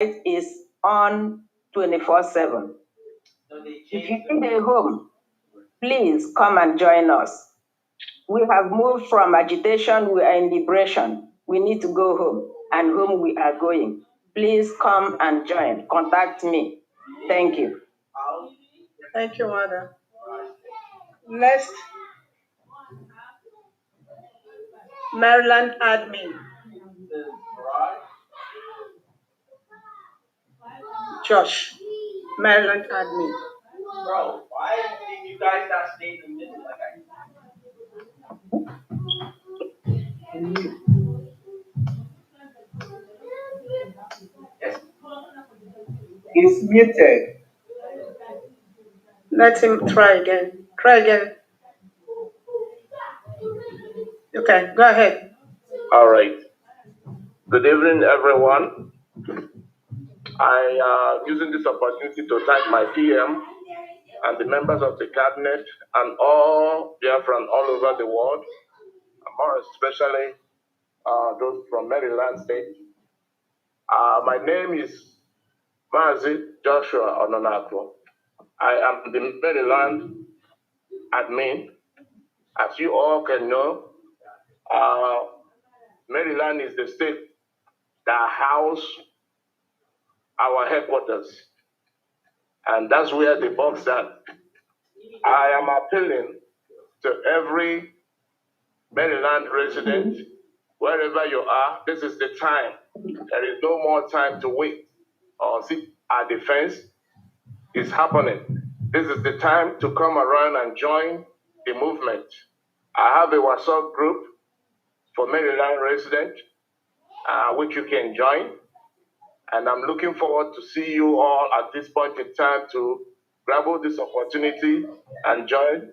It is on 24/7. If you need a home, please come and join us. We have moved from agitation, we are in liberation. We need to go home, and home we are going. Please come and join. Contact me. Thank you. Thank you, Mother. Next, Maryland admin. Josh, Maryland admin. Bro, why did you guys not stay in the middle like I Yes. It's muted. Let him try again. Try again. Okay, go ahead. All right. Good evening, everyone. I using this opportunity to thank my PM and the members of the cabinet and all Biafrans all over the world, more especially those from Maryland State. My name is Mazi Joshua Ononako. I am the Maryland admin. As you all can know, Maryland is the state that house our headquarters, and that's where the box at. I am appealing to every Maryland resident, wherever you are, this is the time. There is no more time to wait or sit at the fence. It's happening. This is the time to come around and join the movement. I have a WhatsApp group for Maryland residents, which you can join. And I'm looking forward to see you all at this point in time to grab this opportunity and join.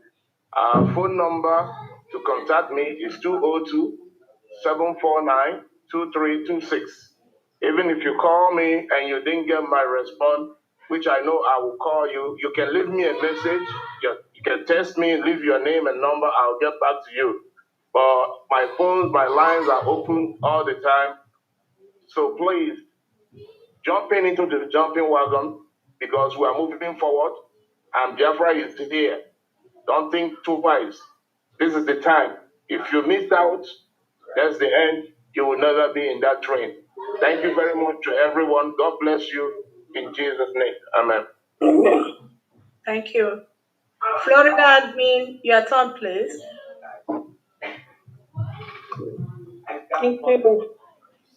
Our phone number to contact me is 202-749-2326. Even if you call me and you didn't get my response, which I know I will call you, you can leave me a message. You can text me, leave your name and number. I'll get back to you. But my phones, my lines are open all the time. So please, jumping into the jumping wagon because we are moving forward and Biafra is here. Don't think twice. This is the time. If you missed out, that's the end. You will never be in that train. Thank you very much to everyone. God bless you in Jesus' name. Amen. Thank you. Florida admin, your turn, please. Thank you,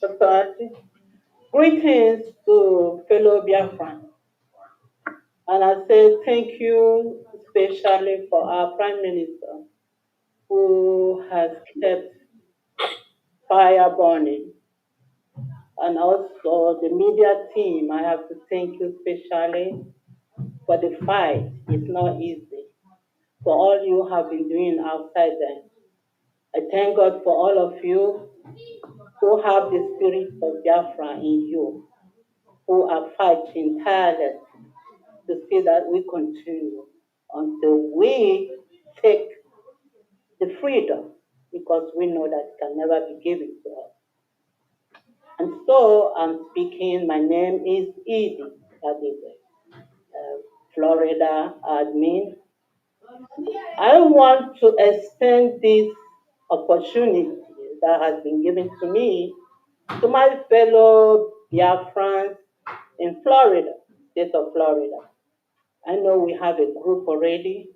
Dr. Ati. Greetings to fellow Biafran. And I say thank you especially for our Prime Minister who has kept fire burning. And also the media team, I have to thank you especially for the fight. It's not easy. For all you have been doing outside there. I thank God for all of you who have the spirit of Biafra in you, who are fighting tirelessly to see that we continue until we take the freedom, because we know that it can never be given to us. And so I'm speaking, my name is Edie, that is Florida admin. I want to extend this opportunity that has been given to me to my fellow Biafrans in Florida, state of Florida. I know we have a group already,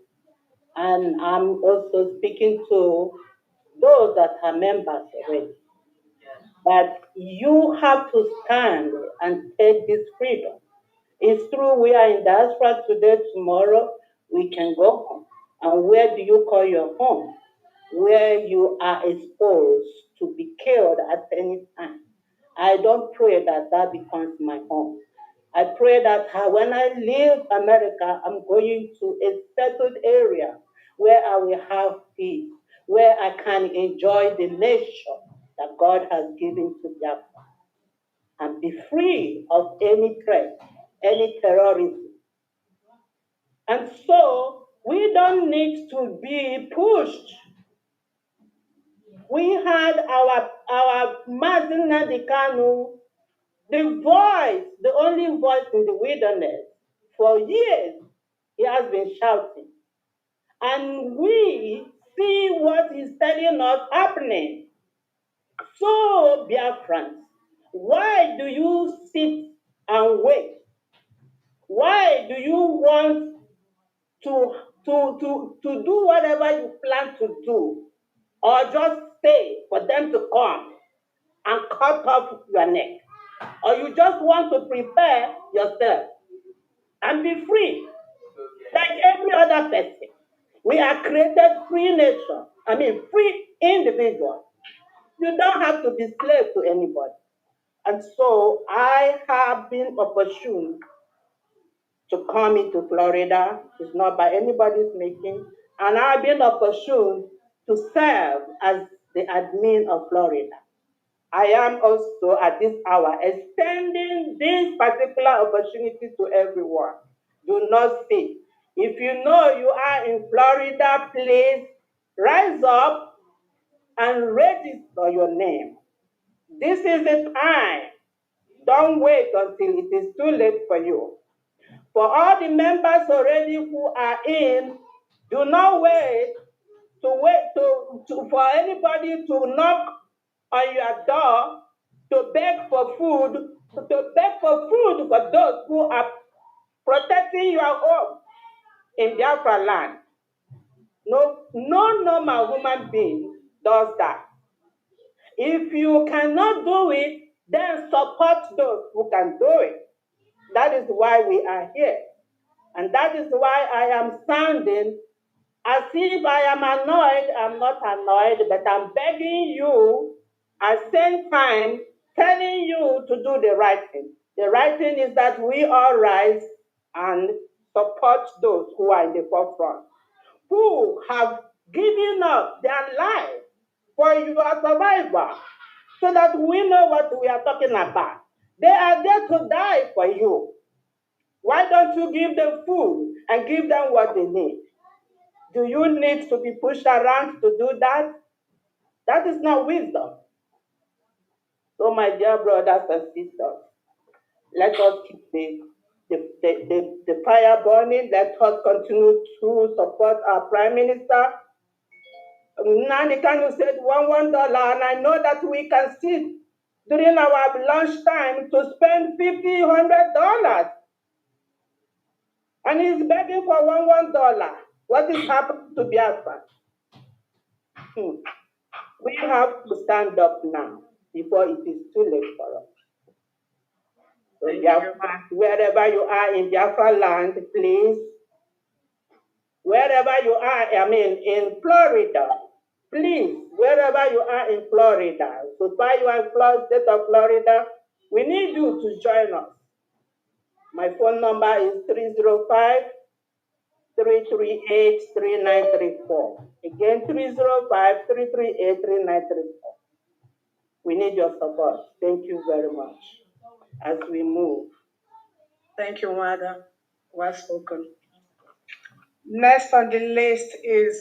and I'm also speaking to those that are members already. But you have to stand and take this freedom. It's true we are in diaspora today, tomorrow we can go home. And where do you call your home? Where you are exposed to be killed at any time. I don't pray that that becomes my home. I pray that when I leave America, I'm going to a settled area where I will have peace, where I can enjoy the nature that God has given to Biafra and be free of any threat, any terrorism. And so we don't need to be pushed. We had our Mazin Nadikanu the voice, the only voice in the wilderness. For years, he has been shouting. And we see what he's telling us happening. So, Biafrans, why do you sit and wait? Why do you want to do whatever you plan to do, or just stay for them to come and cut off your neck? Or you just want to prepare yourself and be free like every other person? We are created free nation. Free individual. You don't have to be slave to anybody. And so I have been opportune to come into Florida. It's not by anybody's making. And I've been opportune to serve as the admin of Florida. I am also at this hour extending this particular opportunity to everyone. Do not sit. If you know you are in Florida, please rise up and register your name. This is the time. Don't wait until it is too late for you. For all the members already who are in, do not wait for anybody to knock on your door to beg for food, for those who are protecting your home in Biafra land. No normal human being does that. If you cannot do it, then support those who can do it. That is why we are here. And that is why I am sounding as if I am annoyed. I'm not annoyed, but I'm begging you at the same time, telling you to do the right thing. The right thing is that we all rise and support those who are in the forefront, who have given up their life for your survival, so that we know what we are talking about. They are there to die for you. Why don't you give them food and give them what they need? Do you need to be pushed around to do that? That is not wisdom. So, my dear brothers and sisters, let us keep the fire burning. Let us continue to support our Prime Minister. Nani Kanu said $1, and I know that we can sit during our lunch time to spend $50, $100. And he's begging for $1. What is happening to Biafra? We have to stand up now before it is too late for us. So Biafra, wherever you are in Biafra land, please, wherever you are, in Florida, please, wherever you are in Florida, so far you are in Florida, state of Florida, we need you to join us. My phone number is 305-338-3934. Again, 305-338-3934. We need your support. Thank you very much. As we move. Thank you, Mother. Well spoken. Next on the list is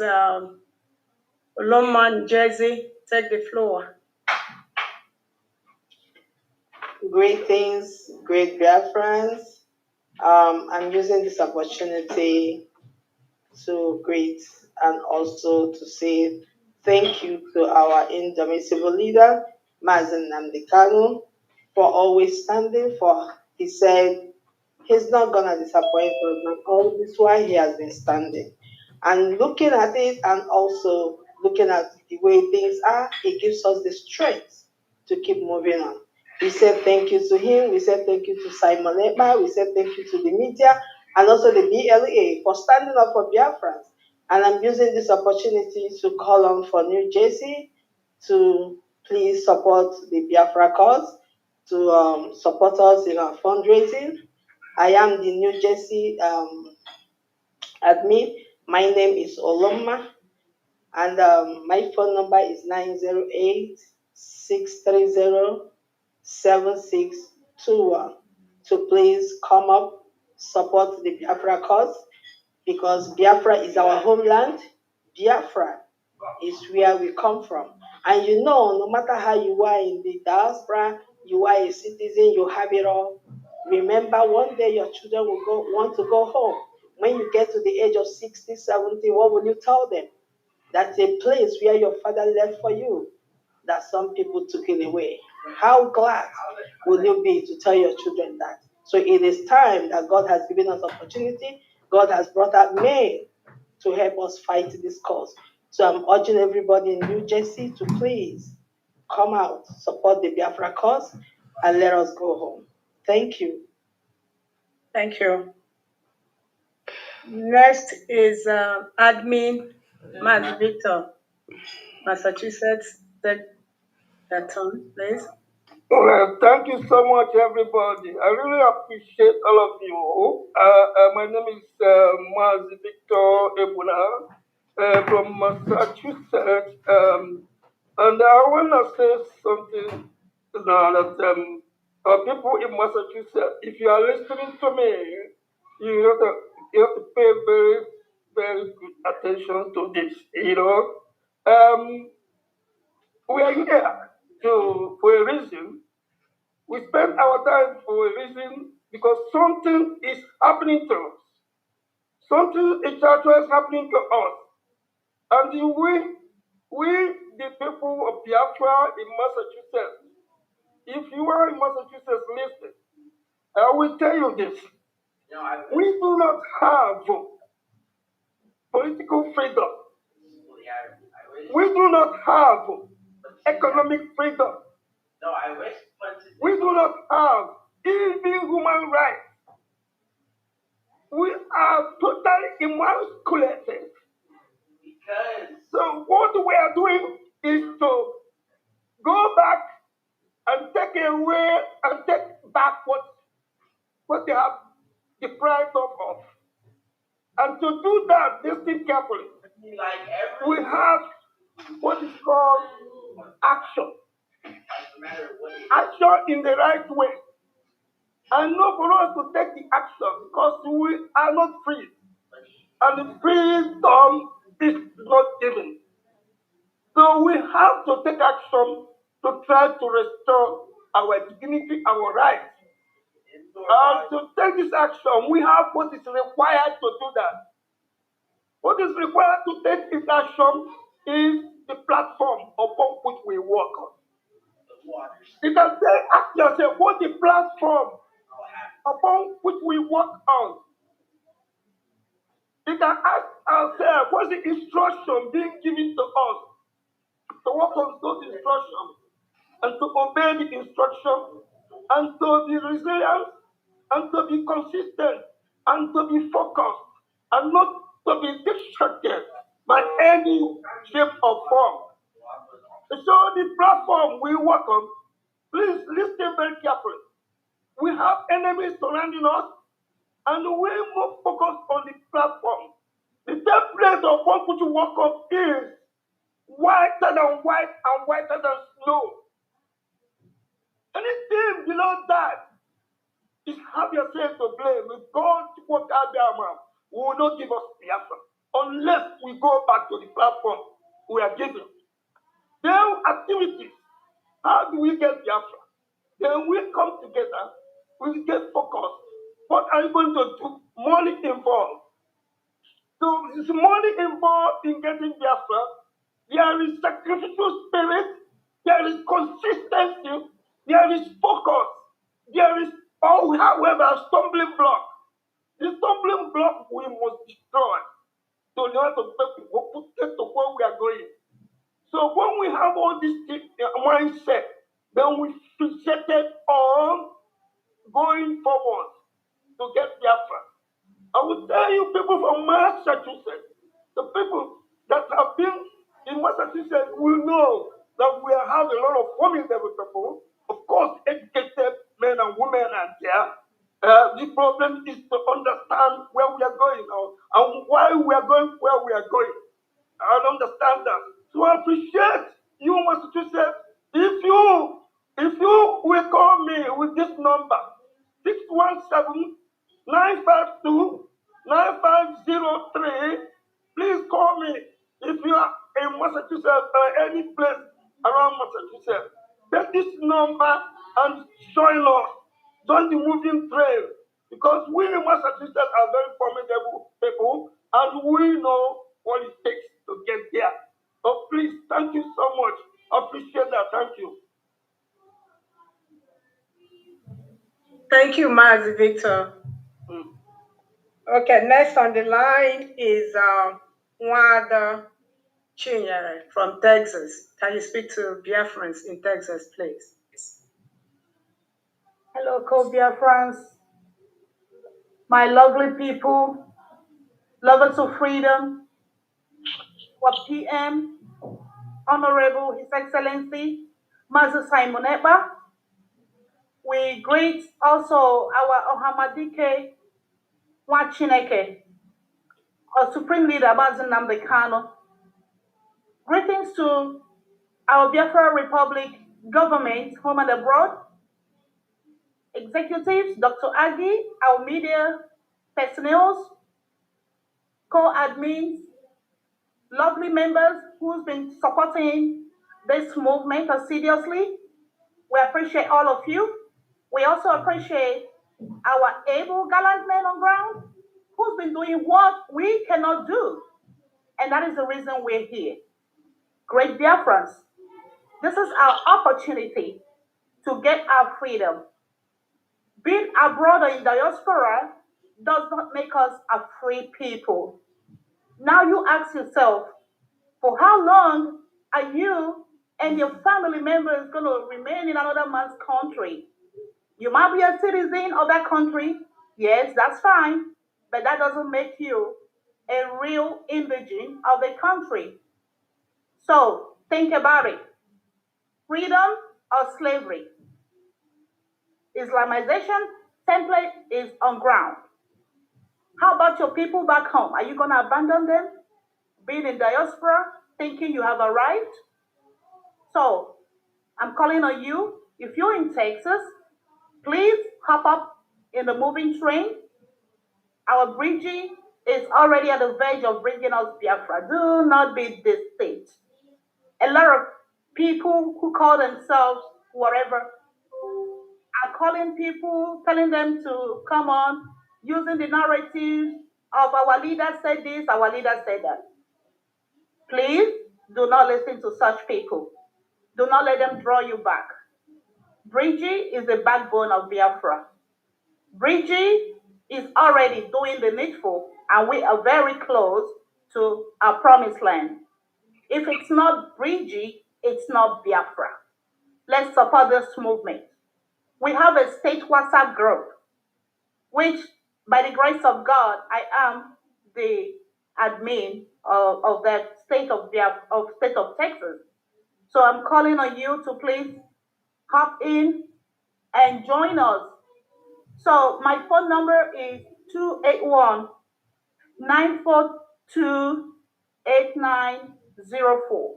Loman Jersey. Take the floor. Greetings, great Biafrans. I'm using this opportunity to greet and also to say thank you to our indomitable leader, Mazen Nnamdi Kanu, for always standing for. He said he's not going to disappoint us, and all this while he has been standing. And looking at it and also looking at the way things are, it gives us the strength to keep moving on. We said thank you to him. We said thank you to Simon Ekpa. We said thank you to the media and also the BLA for standing up for Biafrans. And I'm using this opportunity to call on for New Jersey to please support the Biafra cause, to support us in our fundraising. I am the New Jersey admin. My name is Oloma, and my phone number is 908-630-7621. So please come up, support the Biafra cause, because Biafra is our homeland. Biafra is where we come from. And no matter how you are in the diaspora, You are a citizen, you have it all. Remember, one day your children will want to go home. When you get to the age of 60, 70, what will you tell them? That's a place where your father left for you, that some people took it away. How glad will you be to tell your children that? So it is time that God has given us opportunity. God has brought out men to help us fight this cause. So I'm urging everybody in New Jersey to please come out, support the Biafra cause, and let us go home. Thank you. Thank you. Next is admin Matt Victor, Massachusetts. Take your turn, please. Well, thank you so much, everybody. I really appreciate all of you. My name is Mazi Victor Ebuna from Massachusetts. And I want to say something now that people in Massachusetts, if you are listening to me, you have to pay very, very good attention to this. We are here for a reason. We spend our time for a reason because something is happening to us. Something is actually happening to us. And we, the people of Biafra in Massachusetts, if you are in Massachusetts, listen, I will tell you this. We do not have political freedom. We do not have economic freedom. We do not have even human rights. We are totally emasculated. So what we are doing is to go back and take away and take back what they have deprived of. And to do that, listen carefully. We have what is called action. Action in the right way. And not for us to take the action because we are not free. And the freedom is not given. So we have to take action to try to restore our dignity, our rights. And to take this action, we have what is required to do that. What is required to take this action is the platform upon which we work on. You can say, ask yourself, what the platform upon which we work on? You can ask ourselves, what's the instruction being given to us to work on those instructions and to obey the instruction and to be resilient and to be consistent and to be focused and not to be distracted by any shape or form. So the platform we work on, please listen very carefully. We have enemies surrounding us and we move focused on the platform. The template of what which you work on is whiter than white and whiter than snow. Anything below that is have yourself to blame. If God work out there, man, will not give us Biafra unless we go back to the platform we are given. Then activities. How do we get Biafra? Then we come together, we get focused. What are you going to do? Money involved. So is money involved in getting Biafra? There is sacrificial spirit, there is consistency, there is focus, there is, however, a stumbling block. The stumbling block we must destroy to learn to get to where we are going. So when we have all this mindset, then we fixated on going forward to get Biafra. I will tell you, people from Massachusetts, the people that have been in Massachusetts will know that we have a lot of formidable people. Of course, educated men and women are there. The problem is to understand where we are going and why we are going where we are going. I don't understand that. So I appreciate you, Massachusetts. If you will call me with this number, 617-952-9503, please call me if you are in Massachusetts or any place around Massachusetts. Take this number and join us. Join the moving trail, because we Massachusetts are very formidable people, and we know what it takes to get there. So please, thank you so much. Appreciate that. Thank you. Thank you, Mazi Victor. Okay, next on the line is Wanda Chinyere from Texas. Can you speak to Biafrans in Texas, please? Hello, co-Biafrans, my lovely people, lovers of freedom, our PM, Honorable His Excellency, Mazi Simon Ekpa. We greet also our Ohamadike Wachineke, our Supreme Leader, Mazi Nnamdi Kanu. Greetings to our Biafra Republic government, home and abroad, executives, Dr. Agi, our media personnel, co-admins, lovely members who's been supporting this movement assiduously. We appreciate all of you. We also appreciate our able gallant men on ground who's been doing what we cannot do. And that is the reason we're here. Great Biafrans, this is our opportunity to get our freedom. Being abroad or in diaspora does not make us a free people. Now you ask yourself, for how long are you and your family members going to remain in another man's country? You might be a citizen of that country. Yes, that's fine. But that doesn't make you a real indigene of the country. So think about it. Freedom or slavery? Islamization template is on ground. How about your people back home? Are you going to abandon them? Being in diaspora, thinking you have arrived? So I'm calling on you. If you're in Texas, please hop up in the moving train. Our Brgie is already at the verge of bringing us Biafra. Do not be deceived. A lot of people who call themselves whatever are calling people, telling them to come on, using the narrative of our leader said this, our leader said that. Please do not listen to such people. Do not let them draw you back. Brgie is the backbone of Biafra. Brgie is already doing the needful, and we are very close to our promised land. If it's not Brgie, it's not Biafra. Let's support this movement. We have a state WhatsApp group, which, by the grace of God, I am the admin of that state of Texas. So I'm calling on you to please hop in and join us. So my phone number is 281-942-8904.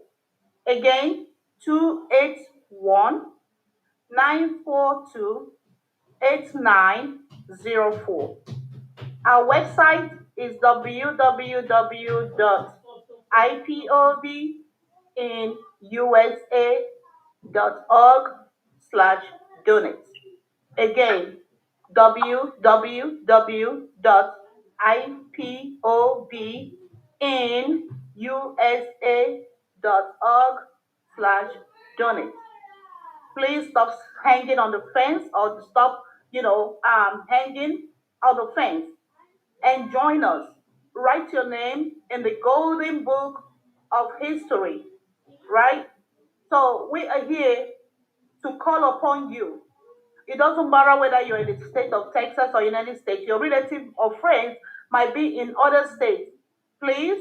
Again, 281-942-8904. Our website is www.ipobinusa.org/donate. Again, www.ipobinusa.org/donate. Please stop hanging on the fence, or stop, hanging on the fence, and join us. Write your name in the golden book of history, right? So we are here to call upon you. It doesn't matter whether you're in the state of Texas or in any state. Your relative or friends might be in other states. Please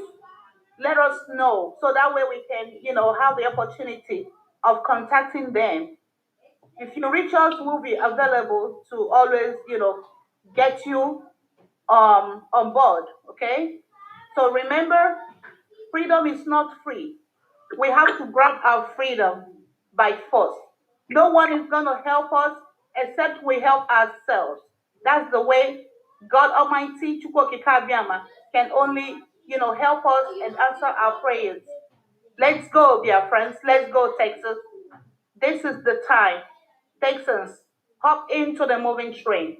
let us know, so that way we can, have the opportunity of contacting them. If you reach us, we'll be available to always, get you on board. Okay? So remember, freedom is not free. We have to grab our freedom by force. No one is going to help us except we help ourselves. That's the way God Almighty can only, help us and answer our prayers. Let's go, dear friends. Let's go, Texas. This is the time. Texans, hop into the moving train.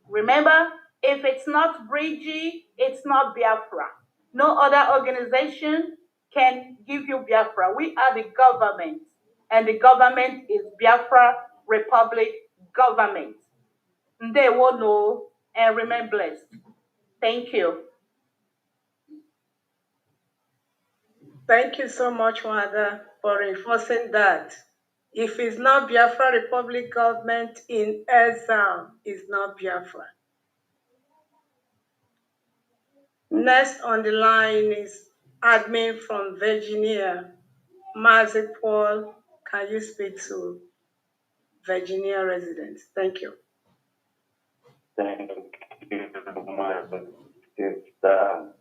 Remember, if it's not Brgie, it's not Biafra. No other organization can give you Biafra. We are the government, and the government is Biafra Republic government. They will know and remain blessed. Thank you. Thank you so much, Mother, for reinforcing that. If it's not Biafra Republic government in exile, it's not Biafra. Next on the line is admin from Virginia. Mazi Paul, can you speak to Virginia residents? Thank you. Thank you, my sister.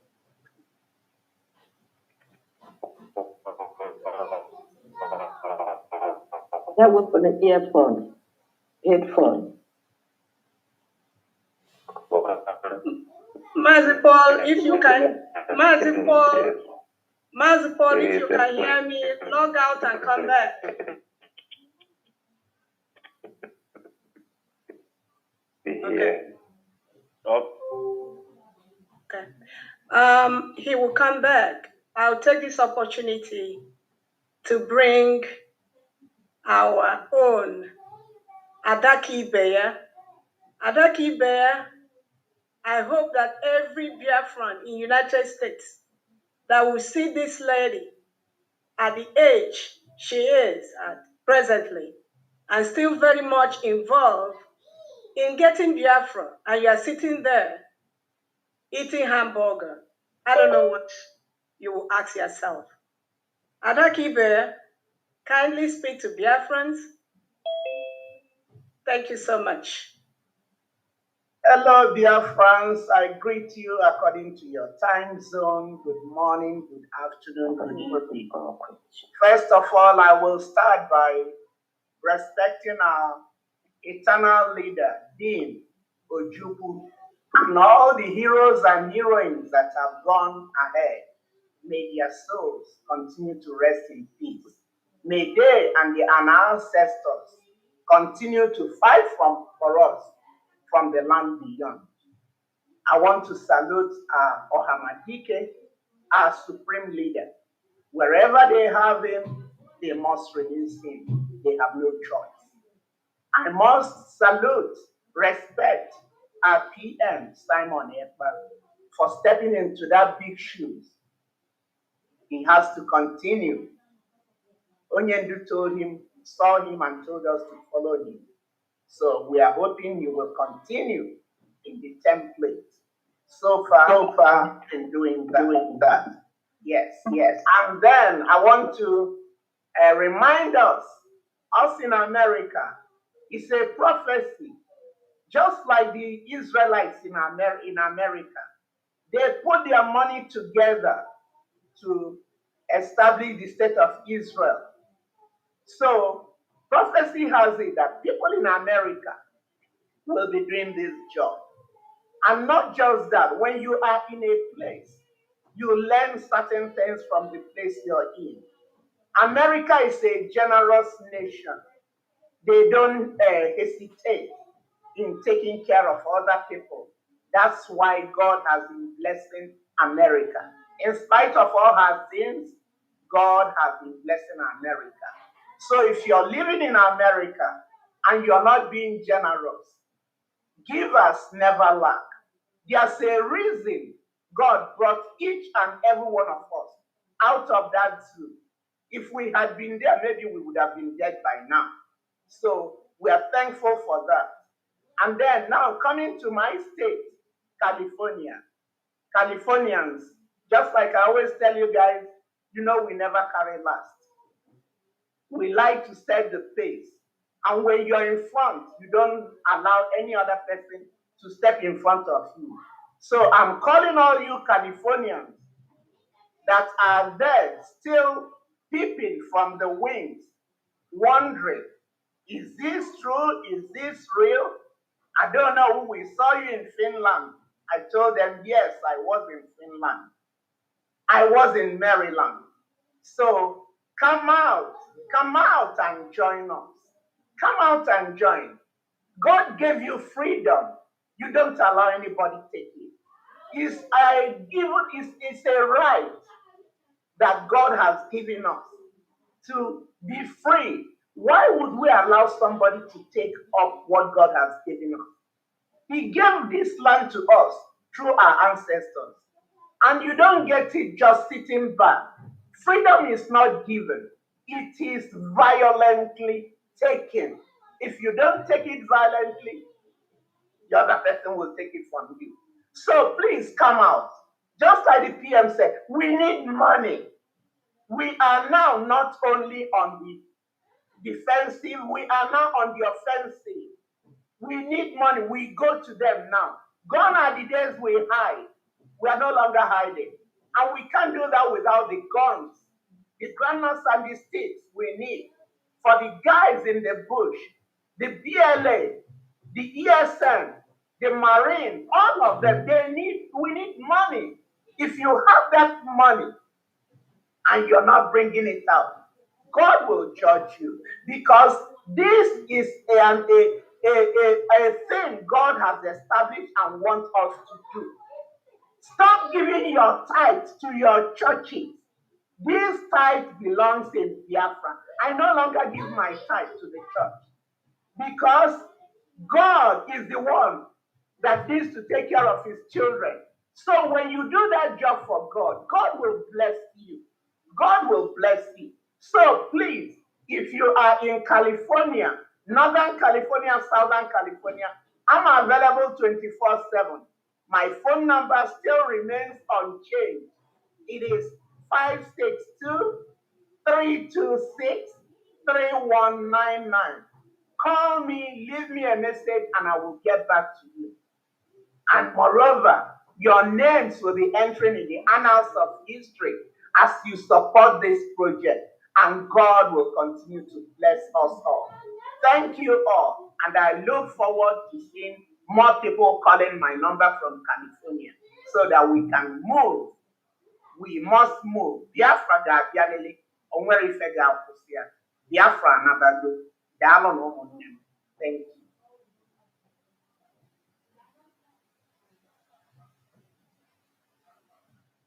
That was for the earphone, headphone. Mazi Paul, if you can, Mazi Paul, if you can hear me, log out and come back. Okay. Okay. He will come back. I'll take this opportunity to bring our own Adaki Bear. Adaki Bear, I hope that every Biafran in United States that will see this lady at the age she is at presently and still very much involved in getting Biafra, and you are sitting there eating hamburger. I don't know what you will ask yourself. Adaki Bear, kindly speak to Biafrans. Thank you so much. Hello, dear friends. I greet you according to your time zone. Good morning, good afternoon, good evening. First of all, I will start by respecting our eternal leader, Dean Ojukwu, and all the heroes and heroines that have gone ahead. May their souls continue to rest in peace. May they and the ancestors continue to fight for us from the land beyond. I want to salute Ohamadike, our supreme leader. Wherever they have him, they must release him. They have no choice. I must salute, respect our PM, Simon Ekpa, for stepping into that big shoes. He has to continue. Onyendu saw him and told us to follow him. So we are hoping he will continue in the template. So far in doing that. Yes. And then I want to remind us in America, it's a prophecy. Just like the Israelites in America, they put their money together to establish the state of Israel. So prophecy has it that people in America will be doing this job. And not just that, when you are in a place, you learn certain things from the place you're in. America is a generous nation. They don't hesitate in taking care of other people. That's why God has been blessing America. In spite of all her sins, God has been blessing America. So if you're living in America and you're not being generous, givers never lack. There's a reason God brought each and every one of us out of that zoo. If we had been there, maybe we would have been dead by now. So we are thankful for that. And then now coming to my state, California. Californians, just like I always tell you guys, we never carry last. We like to set the pace. And when you're in front, you don't allow any other person to step in front of you. So I'm calling all you Californians that are there still peeping from the wings, wondering, is this true? Is this real? I don't know. We saw you in Finland. I told them, yes, I was in Finland. I was in Maryland. So come out and join us. Come out and join. God gave you freedom. You don't allow anybody to take it. It's a right that God has given us to be free. Why would we allow somebody to take up what God has given us? He gave this land to us through our ancestors. And you don't get it just sitting back. Freedom is not given. It is violently taken. If you don't take it violently, the other person will take it from you. So please come out. Just like the PM said, we need money. We are now not only on the defensive, we are now on the offensive. We need money. We go to them now. Gone are the days we hide. We are no longer hiding. And we can't do that without the guns, the granaries and the sticks we need for the guys in the bush, the BLA, the ESN, the Marine, all of them, we need money. If you have that money and you're not bringing it out, God will judge you, because this is a thing God has established and wants us to do. Stop giving your tithe to your churches. This tithe belongs in Biafra. I no longer give my tithe to the church, because God is the one that needs to take care of his children. So when you do that job for God, God will bless you. God will bless you. So please, if you are in California, Northern California, Southern California, I'm available 24/7. My phone number still remains unchanged. It is 562-326-3199. Call me, leave me a message, and I will get back to you. And moreover, your names will be entering in the annals of history as you support this project, and God will continue to bless us all. Thank you all, and I look forward to seeing more people calling my number from California so that we can move. We must move. Biafra ga-abịalele, onwere ife ga-akwụsị ya. Biafra anabago. Daalụ na ụmụnne m. Thank you.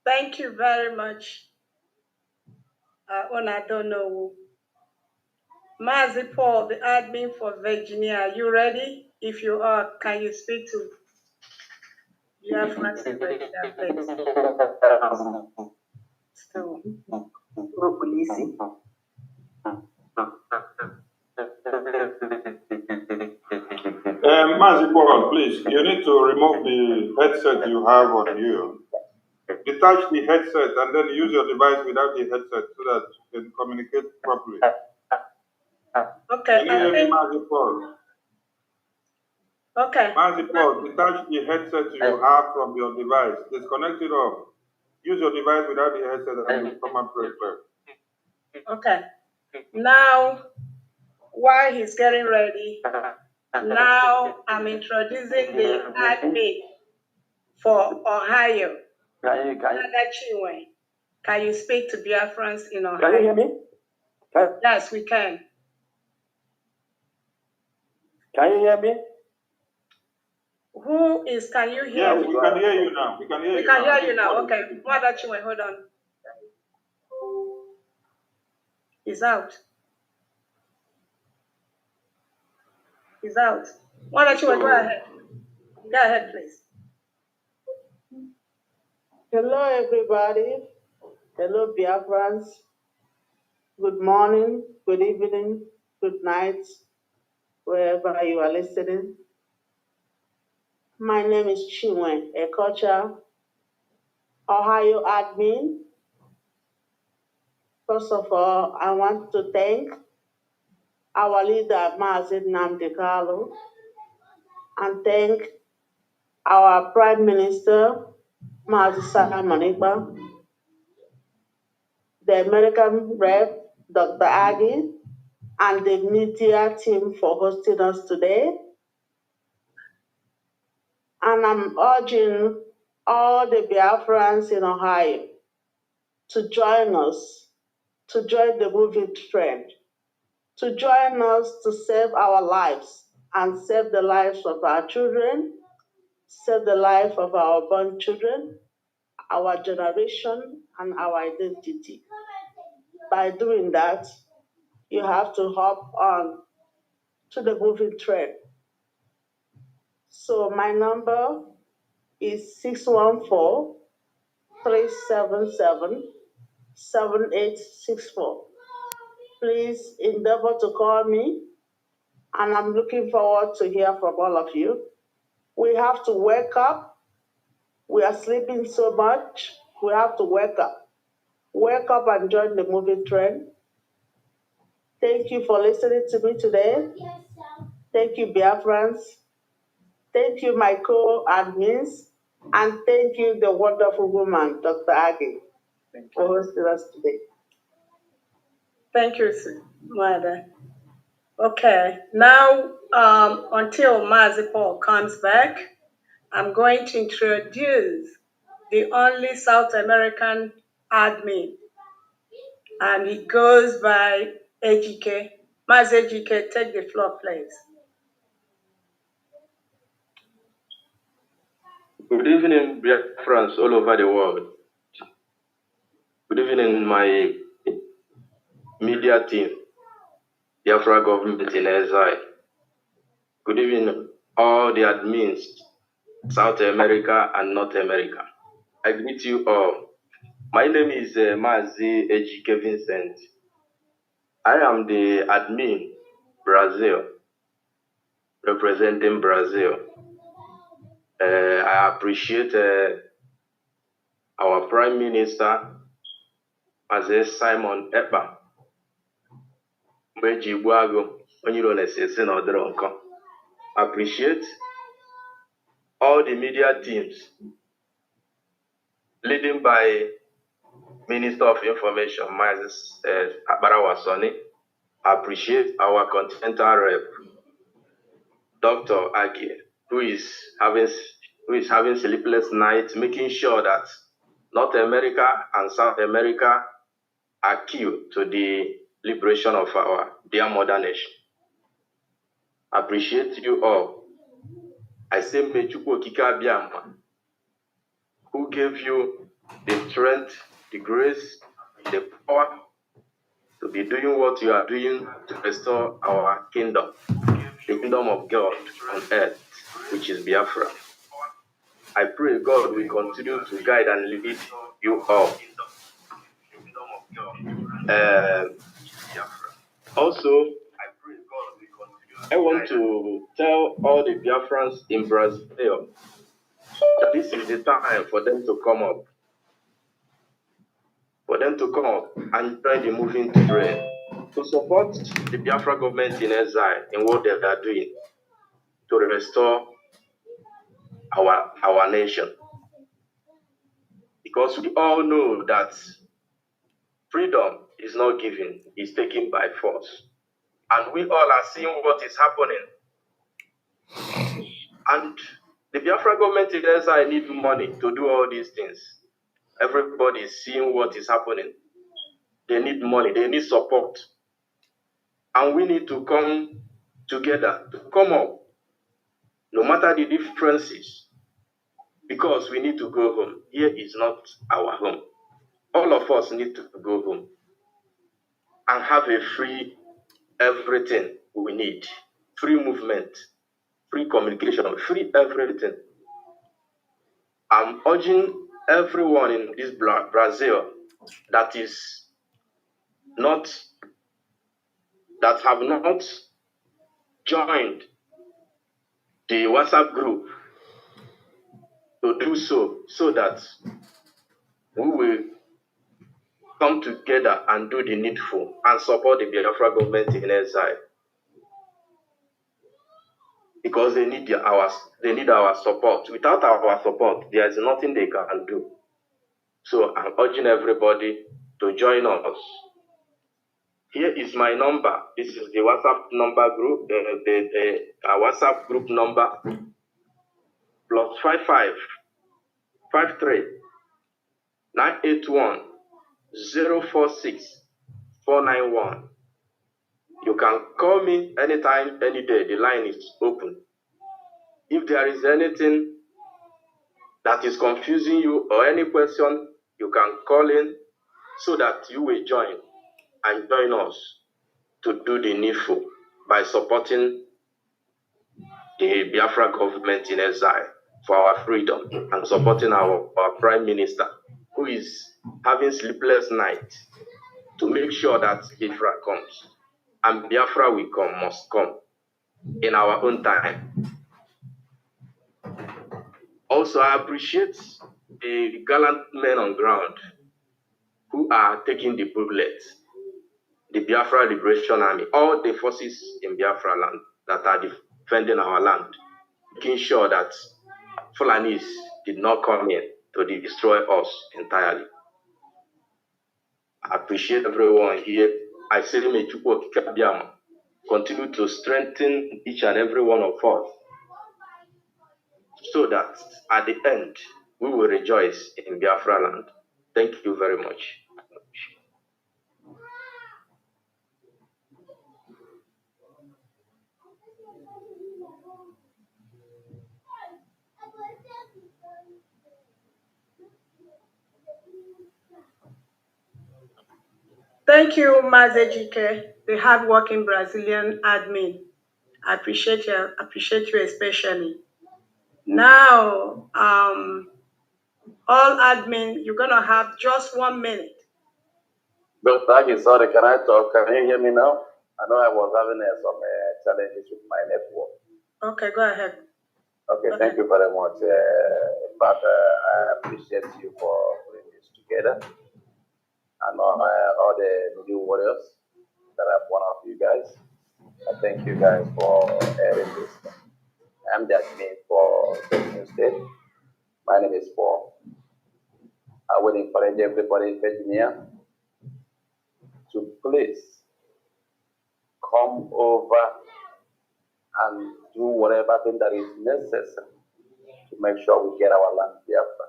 Thank you very much, Onadonowu. Mazi Paul, the admin for Virginia, are you ready? If you are, can you speak to Biafrans in Virginia, please? Still. Mazi Paul, please, you need to remove the headset you have on you. Detach the headset and then use your device without the headset so that you can communicate properly. Okay. Can you hear me, Mazi Paul? Okay. Mazi Paul, detach the headset you have from your device. Disconnect it off. Use your device without the headset and you come and play. Okay. Now, while he's getting ready, now I'm introducing the admin for Ohio. Can you speak to Biafrans in Ohio? Can you hear me? Yes, we can. Can you hear me? Can you hear me? Yes, we can hear you now. We can hear you now. Okay. Wadachiwe, hold on. He's out. Wadachiwe, go ahead. Go ahead, please. Hello, everybody. Hello, Biafrans. Good morning, good evening, good night, wherever you are listening. My name is Chinwe Ekocha, Ohio admin. First of all, I want to thank our leader, Mazi Nnamdi Kanu, and thank our Prime Minister, Mazi Simon Ekpa, the American rep, Dr. Aggie, and the media team for hosting us today. And I'm urging all the Biafrans in Ohio to join us, to join the moving trend. to join us to save our lives and save the lives of our children, save the life of our born children, our generation, and our identity. By doing that, you have to hop on to the moving train. So my number is 614-377-7864. Please endeavor to call me, and I'm looking forward to hear from all of you. We have to wake up. We are sleeping so much. We have to wake up. Wake up and join the moving train. Thank you for listening to me today. Thank you, Biafrans. Thank you, my co-admins. And thank you, the wonderful woman, Dr. Aggie, for hosting us today. Thank you, Mother. Okay, now until Mazi Paul comes back, I'm going to introduce the only South American admin, and he goes by Ejike. Mazi Ejike, take the floor, please. Good evening, Biafrans all over the world. Good evening, my media team, Biafra government in exile. Good evening, all the admins, South America and North America. I greet you all. My name is Mazi Ejike Vincent. I am the admin, Brazil, representing Brazil. I appreciate our Prime Minister, Mazi Simon Ekpa, Brgie appreciate all the media teams, leading by Minister of Information, Mrs. Abarawasoni. Appreciate our continental rep, Dr. Agi, who is having sleepless nights, making sure that North America and South America are key to the liberation of our dear mother nation. Appreciate you all. I say Mechukwu Okike Abiama, who gave you the strength, the grace, the power to be doing what you are doing to restore our kingdom, the kingdom of God on earth, which is Biafra. I pray God will continue to guide and lead you all. Also, I want to tell all the Biafrans in Brazil that this is the time for them to come up. For them to come up and join the moving train to support the Biafra government in exile in what they are doing to restore our nation. Because we all know that freedom is not given, it's taken by force. And we all are seeing what is happening. And the Biafra government in exile need money to do all these things. Everybody is seeing what is happening. They need money, they need support. And we need to come together, to come up, no matter the differences, because we need to go home. Here is not our home. All of us need to go home and have a free everything we need. Free movement, free communication, free everything. I'm urging everyone in this Brazil that have not joined the WhatsApp group to do so that we will come together and do the needful and support the Biafra government in exile. Because they need our support. Without our support, there is nothing they can do. So I'm urging everybody to join us. Here is my number. This is the WhatsApp number group, the WhatsApp group number, +55 53 981 046 491. You can call me anytime, any day. The line is open. If there is anything that is confusing you or any question, you can call in so that you will join us to do the needful by supporting the Biafra government in exile for our freedom and supporting our Prime Minister, who is having sleepless nights to make sure that Biafra comes. And Biafra will come, must come in our own time. Also, I appreciate the gallant men on ground who are taking the bullet, the Biafra Liberation Army, all the forces in Biafra land that are defending our land, making sure that Fulanis did not come in to destroy us entirely. I appreciate everyone here. I say, may Chukwu Okike continue to strengthen each and every one of us so that at the end, we will rejoice in Biafra land. Thank you very much. Thank you, Mazejike, the hardworking Brazilian admin. I appreciate you especially. Now, all admin, you're gonna have just 1 minute. Brgie, sorry, can I talk? Can you hear me now? I know I was having some challenges with my network. Okay, go ahead. Okay, thank you very much. In fact, I appreciate you for putting this together. And all the new warriors that are one of you guys. I thank you guys for airing this. I'm the admin for Virginia State. My name is Paul. I will encourage everybody in Virginia to please come over and do whatever thing that is necessary to make sure we get our land Biafra.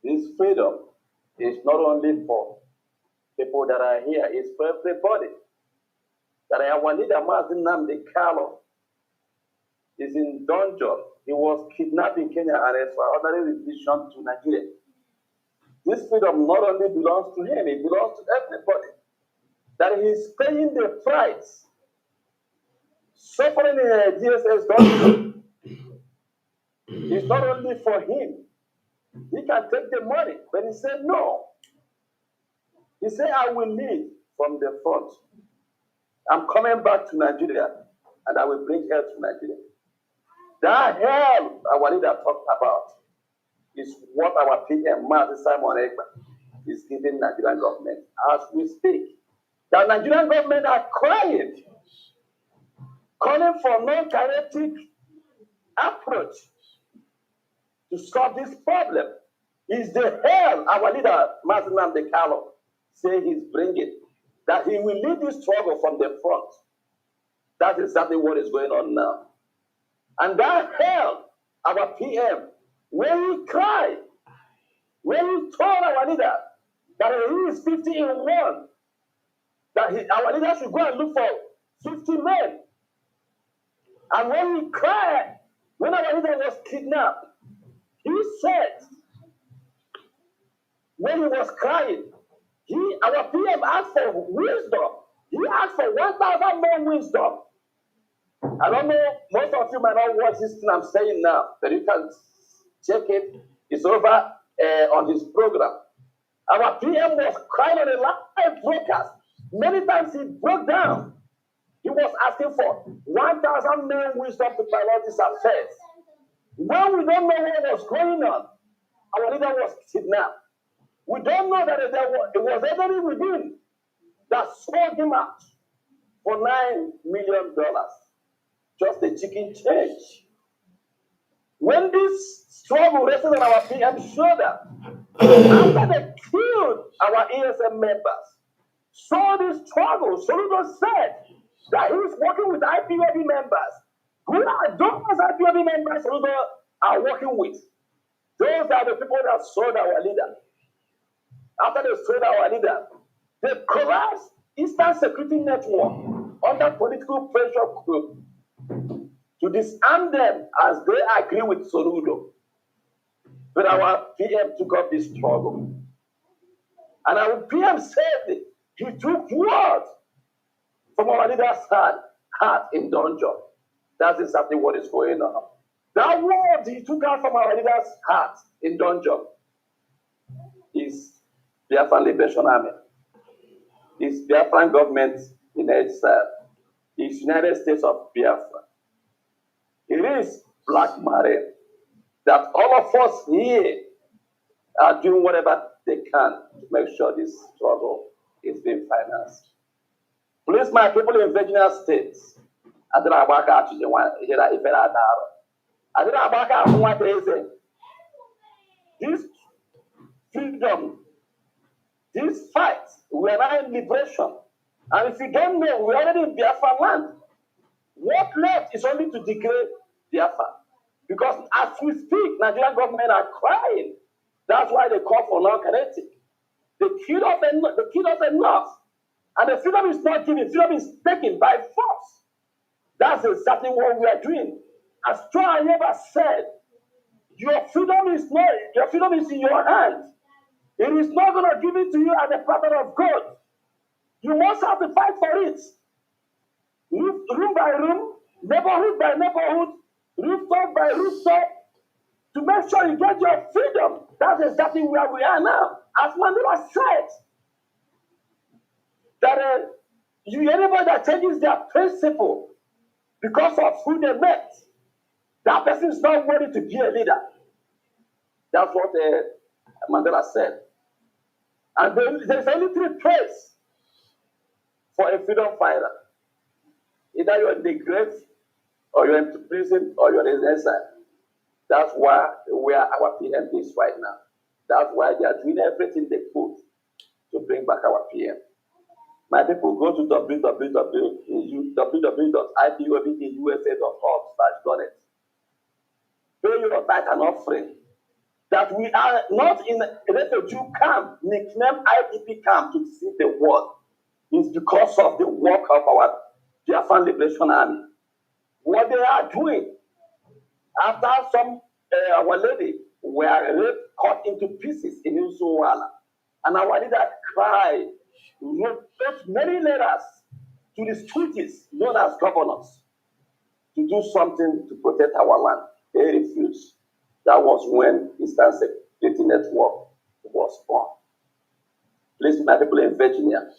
This freedom is not only for people that are here, it's for everybody. That our leader, Martin Nnamdi Kanu, is in dungeon. He was kidnapped in Kenya and extraordinary rendition to Nigeria. This freedom not only belongs to him, it belongs to everybody. That he is paying the price, suffering in a DSS dungeon. It's not only for him. He can take the money, but he said no. He said, I will lead from the front. I'm coming back to Nigeria, and I will bring help to Nigeria. That help our leader talked about is what our PM, Martin Simon Ekpa, is giving Nigerian government as we speak. The Nigerian government are crying, calling for non-kinetic approach to solve this problem. Is the hell our leader, Martin Nnamdi Kanu, say he's bringing, that he will lead this struggle from the front. That's exactly what is going on now. And that hell, our PM, when he cried, when he told our leader that he is 50 in 1, that our leader should go and look for 50 men. And when he cried, when our leader was kidnapped, he said, when he was crying, our PM asked for wisdom. He asked for 1,000 more wisdom. I don't know, most of you might not watch this thing I'm saying now, but you can check it. It's over on his program. Our PM was crying on a live broadcast. Many times he broke down. He was asking for 1,000 men wisdom to pilot this affairs. When we don't know what was going on, our leader was kidnapped. We don't know that it was anybody within that sold him out for $9 million. Just a chicken change. When this struggle rested on our PM shoulder, after they killed our ESM members, saw this struggle, Soludo said that he is working with IPOB members. Who are those IPOB members Soludo are working with? Those are the people that sold our leader. After they sold our leader, they collapsed Eastern Security Network. under political pressure group to disarm them as they agree with Soludo. But our PM took up this struggle. And our PM said he took words from our leader's heart in dungeon. That's exactly what is going on. That word he took out from our leader's heart in dungeon is Biafran Liberation Army, is Biafran government in exile, is United States of Biafra. It is Black Marine that all of us here are doing whatever they can to make sure this struggle is being financed. Please, my people in Virginia State, this freedom, this fight, we are now in liberation. And if you don't know, we're already in Biafra land. What left is only to degrade Biafra. Because as we speak, Nigerian government are crying. That's why they call for non-kinetic. They killed us enough. And the freedom is not given, freedom is taken by force. That's exactly what we are doing. As Joe Ayeba said, your freedom is in your hands. It is not going to give it to you at the platter of God. You must have to fight for it. Room by room, neighborhood by neighborhood, rooftop by rooftop, to make sure you get your freedom. That's exactly where we are now. As Mandela said, that anybody that changes their principle because of who they met, that person is not ready to be a leader. That's what Mandela said. And there's only three places for a freedom fighter. Either you're in the grave, or you're in prison, or you're in exile. That's where our PM is right now. That's why they are doing everything they could to bring back our PM. My people, go to www.ipobdusa.org/donate. Pay your tithe and offering. That we are not in a refugee camp, nicknamed IDP camp, to see the world. It's because of the work of our Biafran Liberation Army. What they are doing, after some our lady were cut into pieces in Usuala, and our leader cried, wrote many letters to the stooges known as governors to do something to protect our land. They refused. That was when Eastern Security Network was born. Please, my people in Virginia,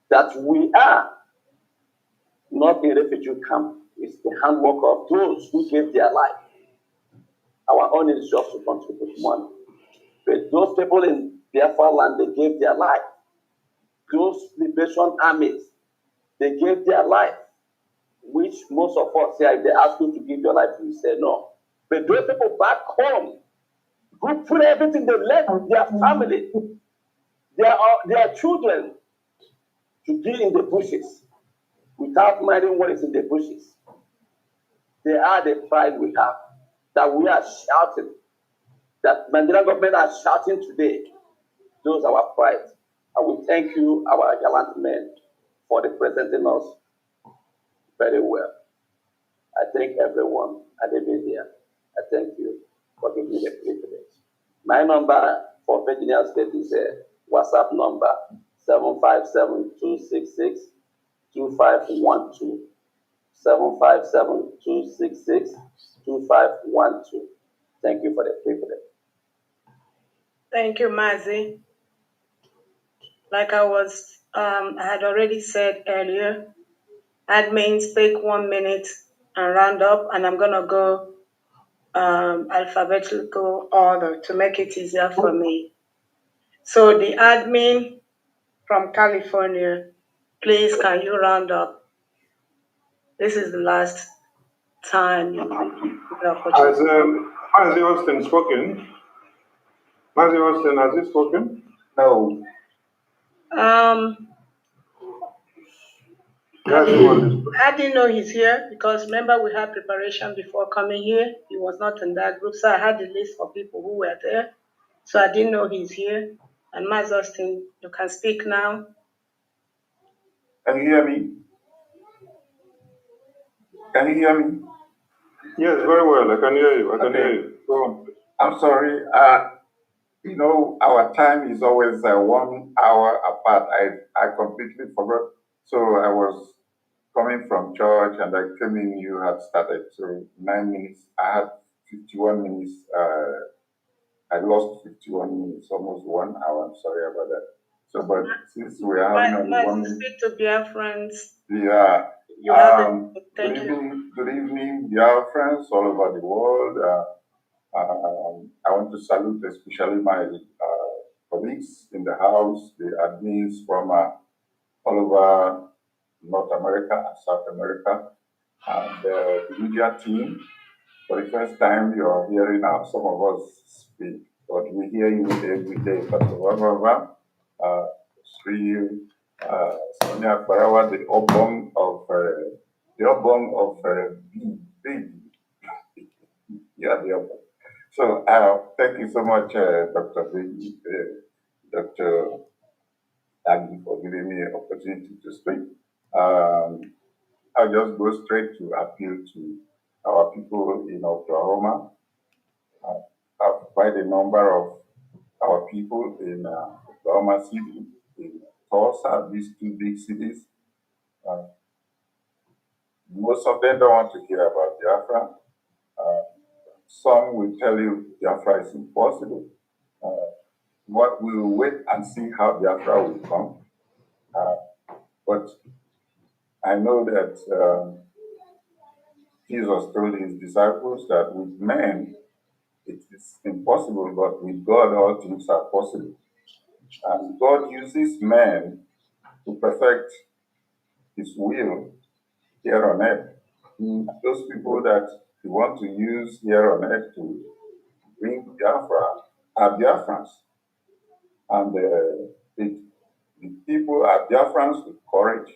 that we are not a refugee camp. It's the handwork of those who gave their life. Our own is just to contribute money. But those people in Biafra land, they gave their life. Those liberation armies, they gave their life, which most of us say, if they ask you to give your life, you say no. But those people back home, who put everything they left, their family, their children, to be in the bushes, without minding what is in the bushes. They are the pride we have, that we are shouting, that Nigerian government are shouting today. Those are our pride. And we thank you, our gallant men, for representing us very well. I thank everyone at the media. I thank you for giving me the privilege. My number for Virginia State is a WhatsApp number 757-266-2512. 757-266-2512. Thank you for the privilege. Thank you, Mazi. Like I had already said earlier, admins take 1 minute and round up, and I'm gonna go alphabetical order to make it easier for me. So the admin from California, please can you round up? This is the last time you Has Mazi Austin spoken? Mazi Austin, has he spoken? No. I didn't know he's here because remember we had preparation before coming here. He was not in that group, so I had a list of people who were there. So I didn't know he's here. And Mazi Austin, you can speak now. Can you hear me? Can you hear me? Yes, very well. I can hear you. I can Okay. hear you. Go on. I'm sorry. You know, our time is always 1 hour apart. I completely forgot. So I was coming from church and I came in, you had started. So 9 minutes. I had 51 minutes. I lost 51 minutes, almost 1 hour. I'm sorry about that. So, but since we are having only 1 minute. Speak to Biafrans. Yeah. You have it. Thank Good you. evening, good evening, dear friends all over the world. I want to salute especially my colleagues in the house, the admins from all over North America and South America, and the media team. For the first time, you're hearing some of us speak, but we hear you every day. But Sri Sonia Farawa, the Obong of B. Yeah, the Obong. So thank you so much, Dr. Brgie, Dr. Aggie, for giving me an opportunity to speak. I'll just go straight to appeal to our people in Oklahoma. Quite a number of our people in Oklahoma City, in Tulsa, these two big cities. Most of them don't want to hear about Biafra. Some will tell you Biafra is impossible. What we will wait and see how Biafra will come. But I know that Jesus told his disciples that with men it is impossible, but with God all things are possible. And God uses men to perfect his will here on earth. Those people that he wants to use here on earth to bring Biafra are Biafrans. And the people are Biafrans with courage,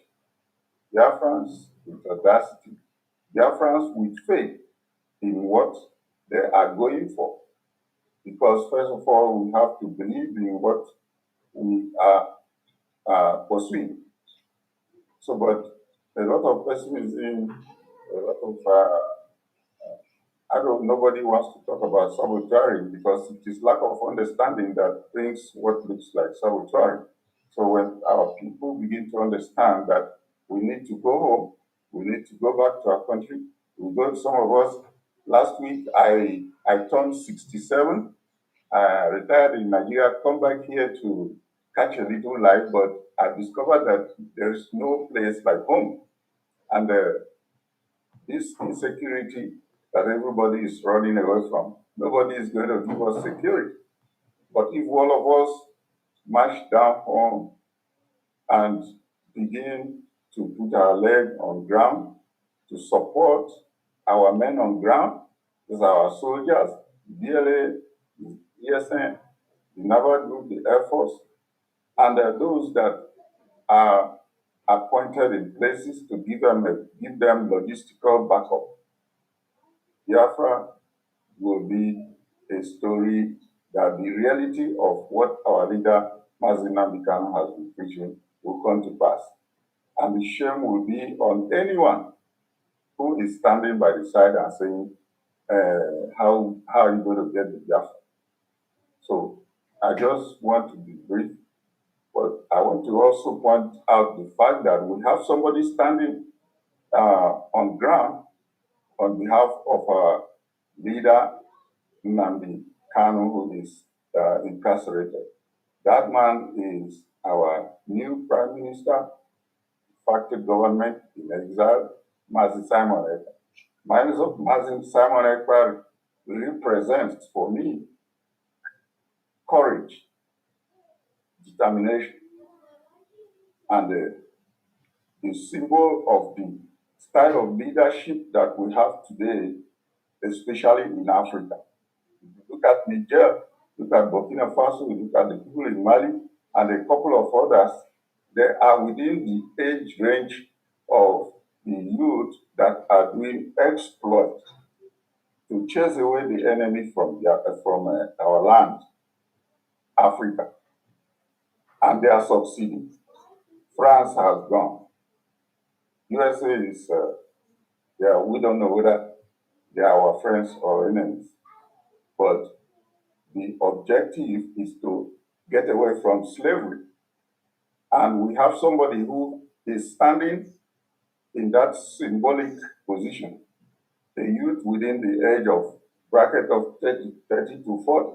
Biafrans with audacity, Biafrans with faith in what they are going for. Because first of all, we have to believe in what we are pursuing. So, but a lot of pessimism, a lot of nobody wants to talk about saboteuring because it is lack of understanding that brings what looks like saboteuring. So when our people begin to understand that we need to go home, we need to go back to our country, some of us, last week I turned 67, I retired in Nigeria, come back here to catch a little life, but I discovered that there's no place like home. And this insecurity that everybody is running away from, nobody is going to give us security. But if all of us march down home and begin to put our leg on ground to support our men on ground, these are our soldiers, DLA, ESN, the Naval Group, the Air Force, and those that are appointed in places to give them logistical backup. Biafra will be a story that the reality of what our leader, Mazi Nnamdi Kanu, has been preaching will come to pass. And the shame will be on anyone who is standing by the side and saying, how are you going to get the Biafra? So I just want to be brief, but I want to also point out the fact that we have somebody standing on ground on behalf of our leader, Nnamdi Kanu, who is incarcerated. That man is our new Prime Minister, facto government in exile, Mazi Simon Ekpa. Mazi Simon Ekpa represents for me courage, determination, and the symbol of the style of leadership that we have today, especially in Africa. If you look at Niger, look at Burkina Faso, look at the people in Mali, and a couple of others, they are within the age range of the youth that are doing exploit to chase away the enemy from our land, Africa. And they are succeeding. France has gone. USA is we don't know whether they are our friends or enemies. But the objective is to get away from slavery. And we have somebody who is standing in that symbolic position, a youth within the age of bracket of 30 to 40.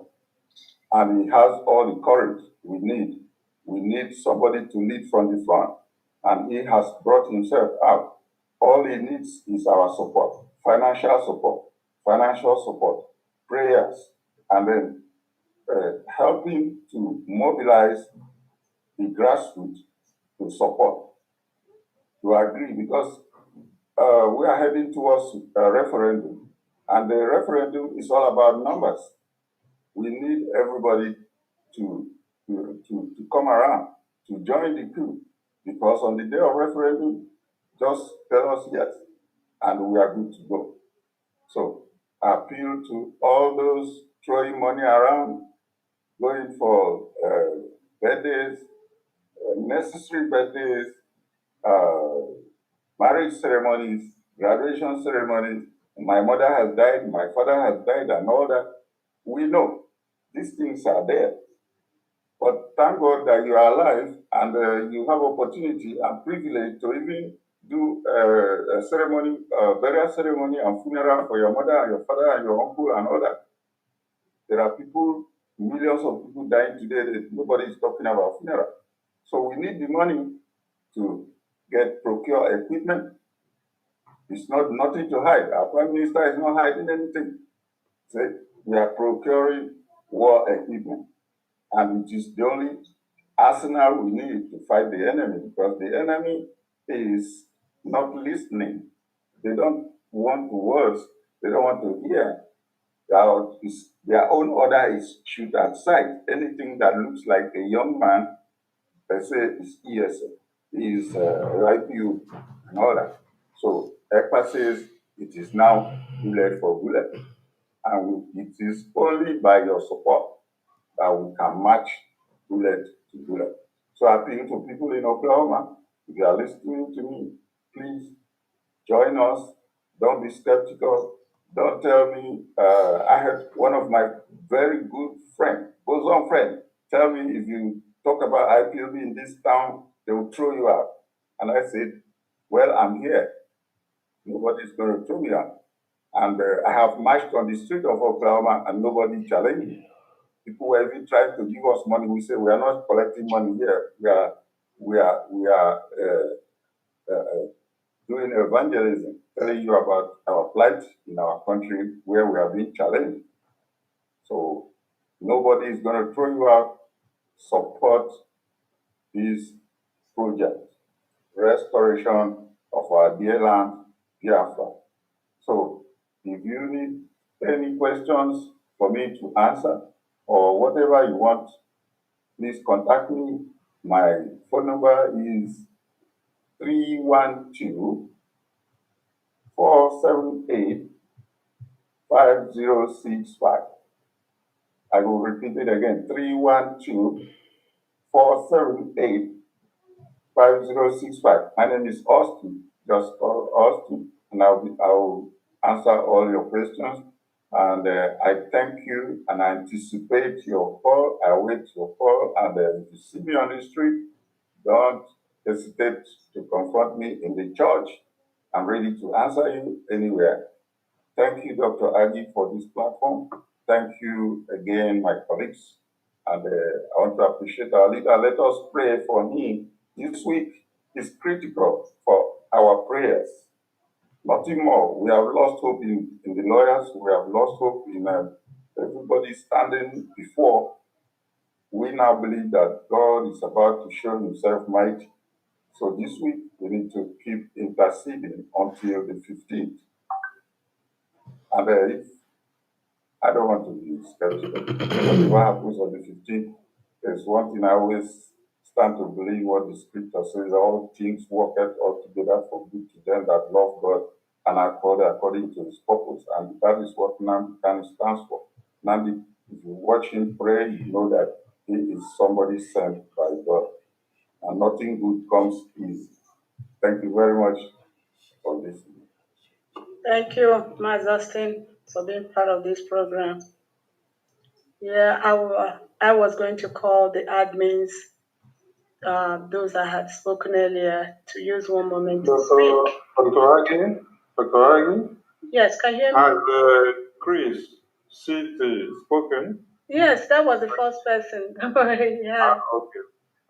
And he has all the courage we need. We need somebody to lead from the front. And he has brought himself out. All he needs is our support, financial support, prayers, and then helping to mobilize the grassroots to support, to agree, because we are heading towards a referendum. And the referendum is all about numbers. We need everybody to come around, to join the queue, because on the day of referendum, just tell us yes, and we are good to go. So I appeal to all those throwing money around, going for birthdays, necessary birthdays, marriage ceremonies, graduation ceremonies. My mother has died, my father has died, and all that. We know these things are there. But thank God that you are alive and you have opportunity and privilege to even do a ceremony, burial ceremony and funeral for your mother and your father and your uncle and all that. There are people, millions of people dying today that nobody is talking about funeral. So we need the money to procure equipment. It's nothing to hide. Our Prime Minister is not hiding anything. So we are procuring war equipment. And it is the only arsenal we need to fight the enemy, because the enemy is not listening. They don't want words. They don't want to hear. Their own order is shoot at sight. Anything that looks like a young man, they say is ESA, is IPU, and all that. So ECPA says it is now bullet for bullet. And it is only by your support that we can match bullet to bullet. So I appeal to people in Oklahoma, if you are listening to me, please join us. Don't be skeptical. Don't tell me. I had one of my very good friend, bosom friend, tell me if you talk about IPOB in this town, they will throw you out. And I said, well, I'm here. Nobody's going to throw me out. And I have marched on the street of Oklahoma and nobody challenged me. People were even trying to give us money. We say we are not collecting money here. We are doing evangelism, telling you about our plight in our country where we are being challenged. So nobody is going to throw you out. Support this project, restoration of our dear land, Biafra. So if you need any questions for me to answer or whatever you want, please contact me. My phone number is 312-478-5065. I will repeat it again, 312-478-5065. My name is Austin, just call Austin, and I'll answer all your questions. And I thank you, and I anticipate your call. I await your call, and if you see me on the street, don't hesitate to confront me in the church. I'm ready to answer you anywhere. Thank you, Dr. Agi, for this platform. Thank you again, my colleagues. And I want to appreciate our leader. Let us pray for him. This week is critical for our prayers. Nothing more. We have lost hope in the lawyers. We have lost hope in everybody standing before. We now believe that God is about to show himself mighty. So this week, we need to keep interceding until the 15th. And if I don't want to be skeptical, what happens on the 15th, there's one thing I always stand to believe what the scripture says, all things work out all together for good to them that love God and are called according to his purpose. And that is what Nnamdi Kanu stands for. Nnamdi, if you watch him pray, you know that he is somebody sent by God. And nothing good comes easy. Thank you very much for listening. Thank you, Ms. Austin, for being part of this program. Yeah, I was going to call the admins, those that had spoken earlier, to use one moment to speak. Dr. Agi, Yes, can you hear me? has Chris City spoken? Yes, that was the first person. Yeah.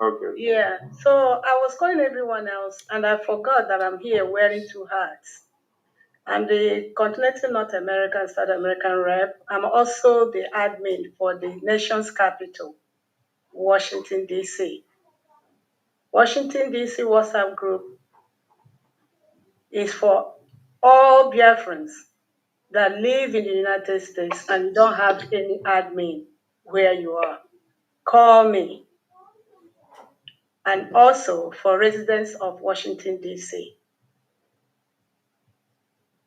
Okay. Yeah. So I was calling everyone else, and I forgot that I'm here wearing two hats. I'm the Continental North America and South American rep. I'm also the admin for the nation's capital, Washington, D.C. Washington, D.C. WhatsApp group is for all Biafrans that live in the United States and you don't have any admin where you are. Call me. And also for residents of Washington, D.C.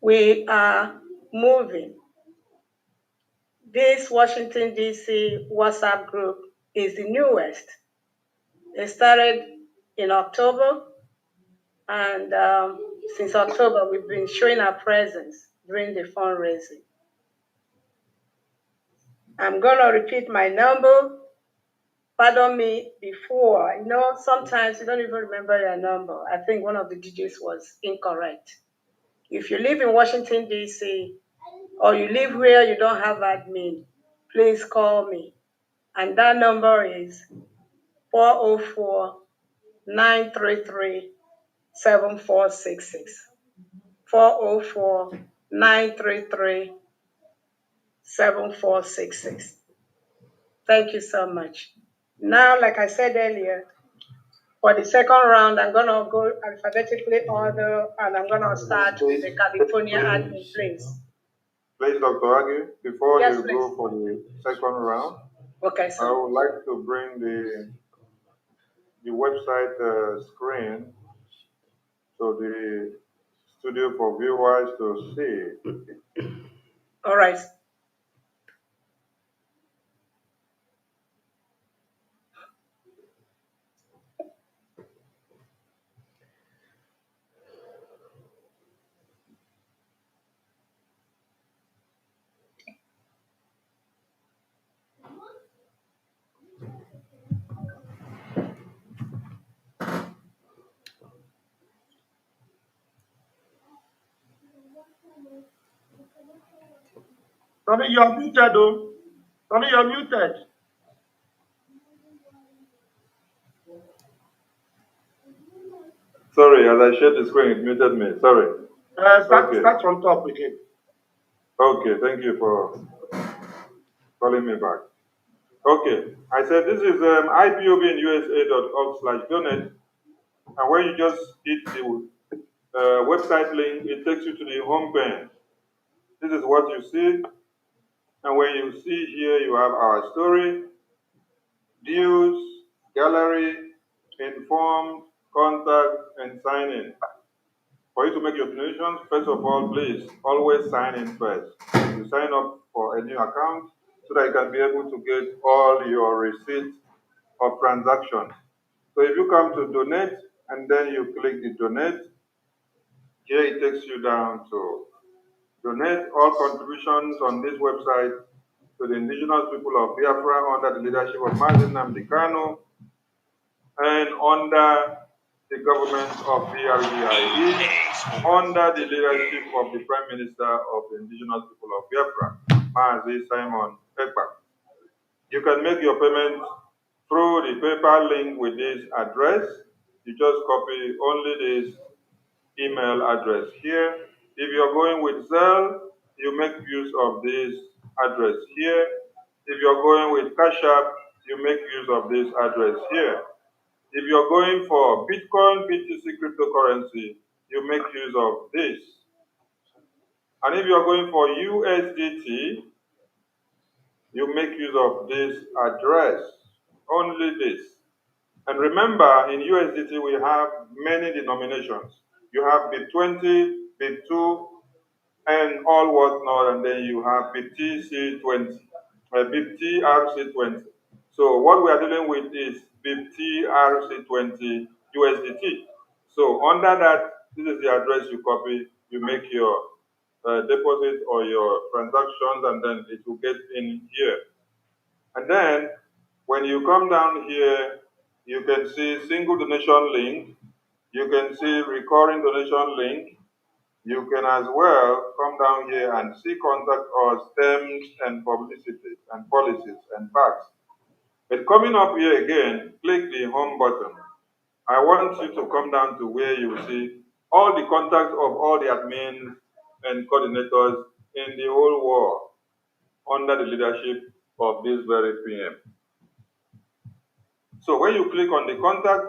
We are moving. This Washington, D.C. WhatsApp group is the newest. It started in October, and since October, we've been showing our presence during the fundraising. I'm going to repeat my number. Pardon me, before, sometimes you don't even remember your number. I think one of the digits was incorrect. If you live in Washington, D.C., or you live where you don't have admin, please call me. And that number is 404-933-7466. 404-933-7466. Thank you so much. Now, like I said earlier, for the second round, I'm going to go alphabetically order, and I'm going to start with the California admin, please. Please, Dr. Agi, before Yes, you please. go for the second round, Okay, I sir. would like to bring the website screen to the studio for viewers to see. All right. Tony, you're muted, though. Tony, you're muted. Sorry, as I shared the screen, it muted me. Sorry. Start from top again. Okay, thank you for calling me back. Okay, I said this is ipobinUSA.org/donate, and when you just hit the website link, it takes you to the home page. This is what you see, and when you see here, you have our story, views, gallery, informed, contact, and sign in. For you to make your donations, first of all, please always sign in first. You sign up for a new account so that you can be able to get all your receipts of transactions. So if you come to donate and then you click the donate, here it takes you down to donate all contributions on this website to the indigenous people of Biafra under the leadership of Mazi Nnamdi Kanu and under the government of BRGIE, under the leadership of the Prime Minister of the indigenous people of Biafra, Mazi Simon Ekpa. You can make your payment through the PayPal link with this address. You just copy only this email address here. If you're going with Zelle, you make use of this address here. If you're going with Cash App, you make use of this address here. If you're going for Bitcoin, BTC cryptocurrency, you make use of this. And if you're going for USDT, you make use of this address, only this. And remember, in USDT, we have many denominations. You have BIP20, BIP2, and all whatnot, and then you have BTC20, BIPTRC20. So what we are dealing with is BIPTRC20 USDT. So under that, this is the address you copy, you make your deposit or your transactions, and then it will get in here. And then when you come down here, you can see single donation link. You can see recurring donation link. You can as well come down here and see contact us, terms and publicity and policies and facts. But coming up here again, click the home button. I want you to come down to where you see all the contacts of all the admins and coordinators in the whole world under the leadership of this very PM. So when you click on the contact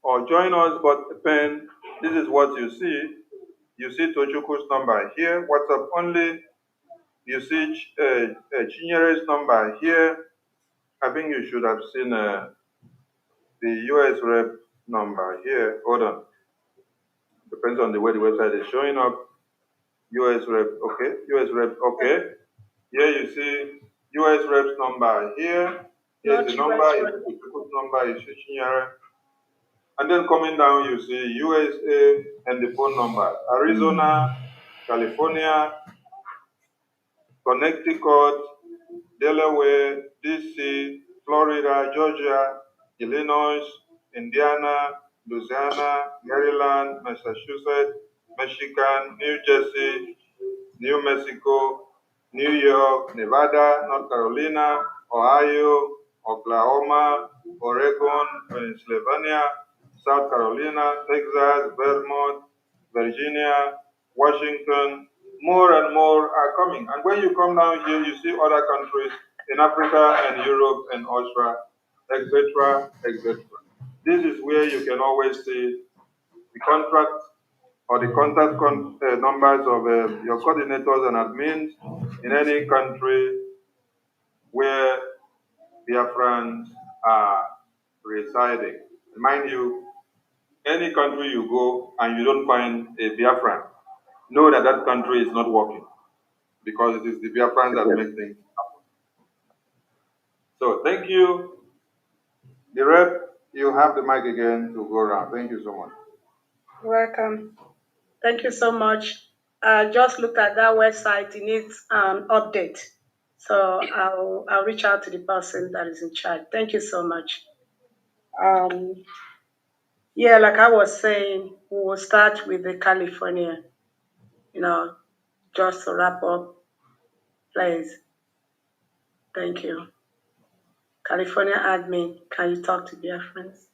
or join us button, this is what you see. You see Tochuku's number here, WhatsApp only. You see Chinyere's number here. I think you should have seen the US rep number here. Hold on. Depends on the way the website is showing up. US rep, okay. US rep, okay. Here you see US rep's number here. Here's the number, Tochuku's number is Chinyere. And then coming down, you see USA and the phone number. Arizona, California, Connecticut, Delaware, DC, Florida, Georgia, Illinois, Indiana, Louisiana, Maryland, Massachusetts, Michigan, New Jersey, New Mexico, New York, Nevada, North Carolina, Ohio, Oklahoma, Oregon, Pennsylvania, South Carolina, Texas, Vermont, Virginia, Washington. More and more are coming. And when you come down here, you see other countries in Africa and Europe and Australia, etc., etc. This is where you can always see the contract or the contact numbers of your coordinators and admins in any country where Biafrans are residing. Mind you, any country you go and you don't find a Biafran, know that that country is not working, because it is the Biafrans that make things happen. So thank you. The rep, you have the mic again to go around. Thank you so much. Welcome. Thank you so much. I just looked at that website. It needs an update. So I'll reach out to the person that is in charge. Thank you so much. Yeah, like I was saying, we will start with the California, just to wrap up, please. Thank you. California admin, can you talk to Biafrans?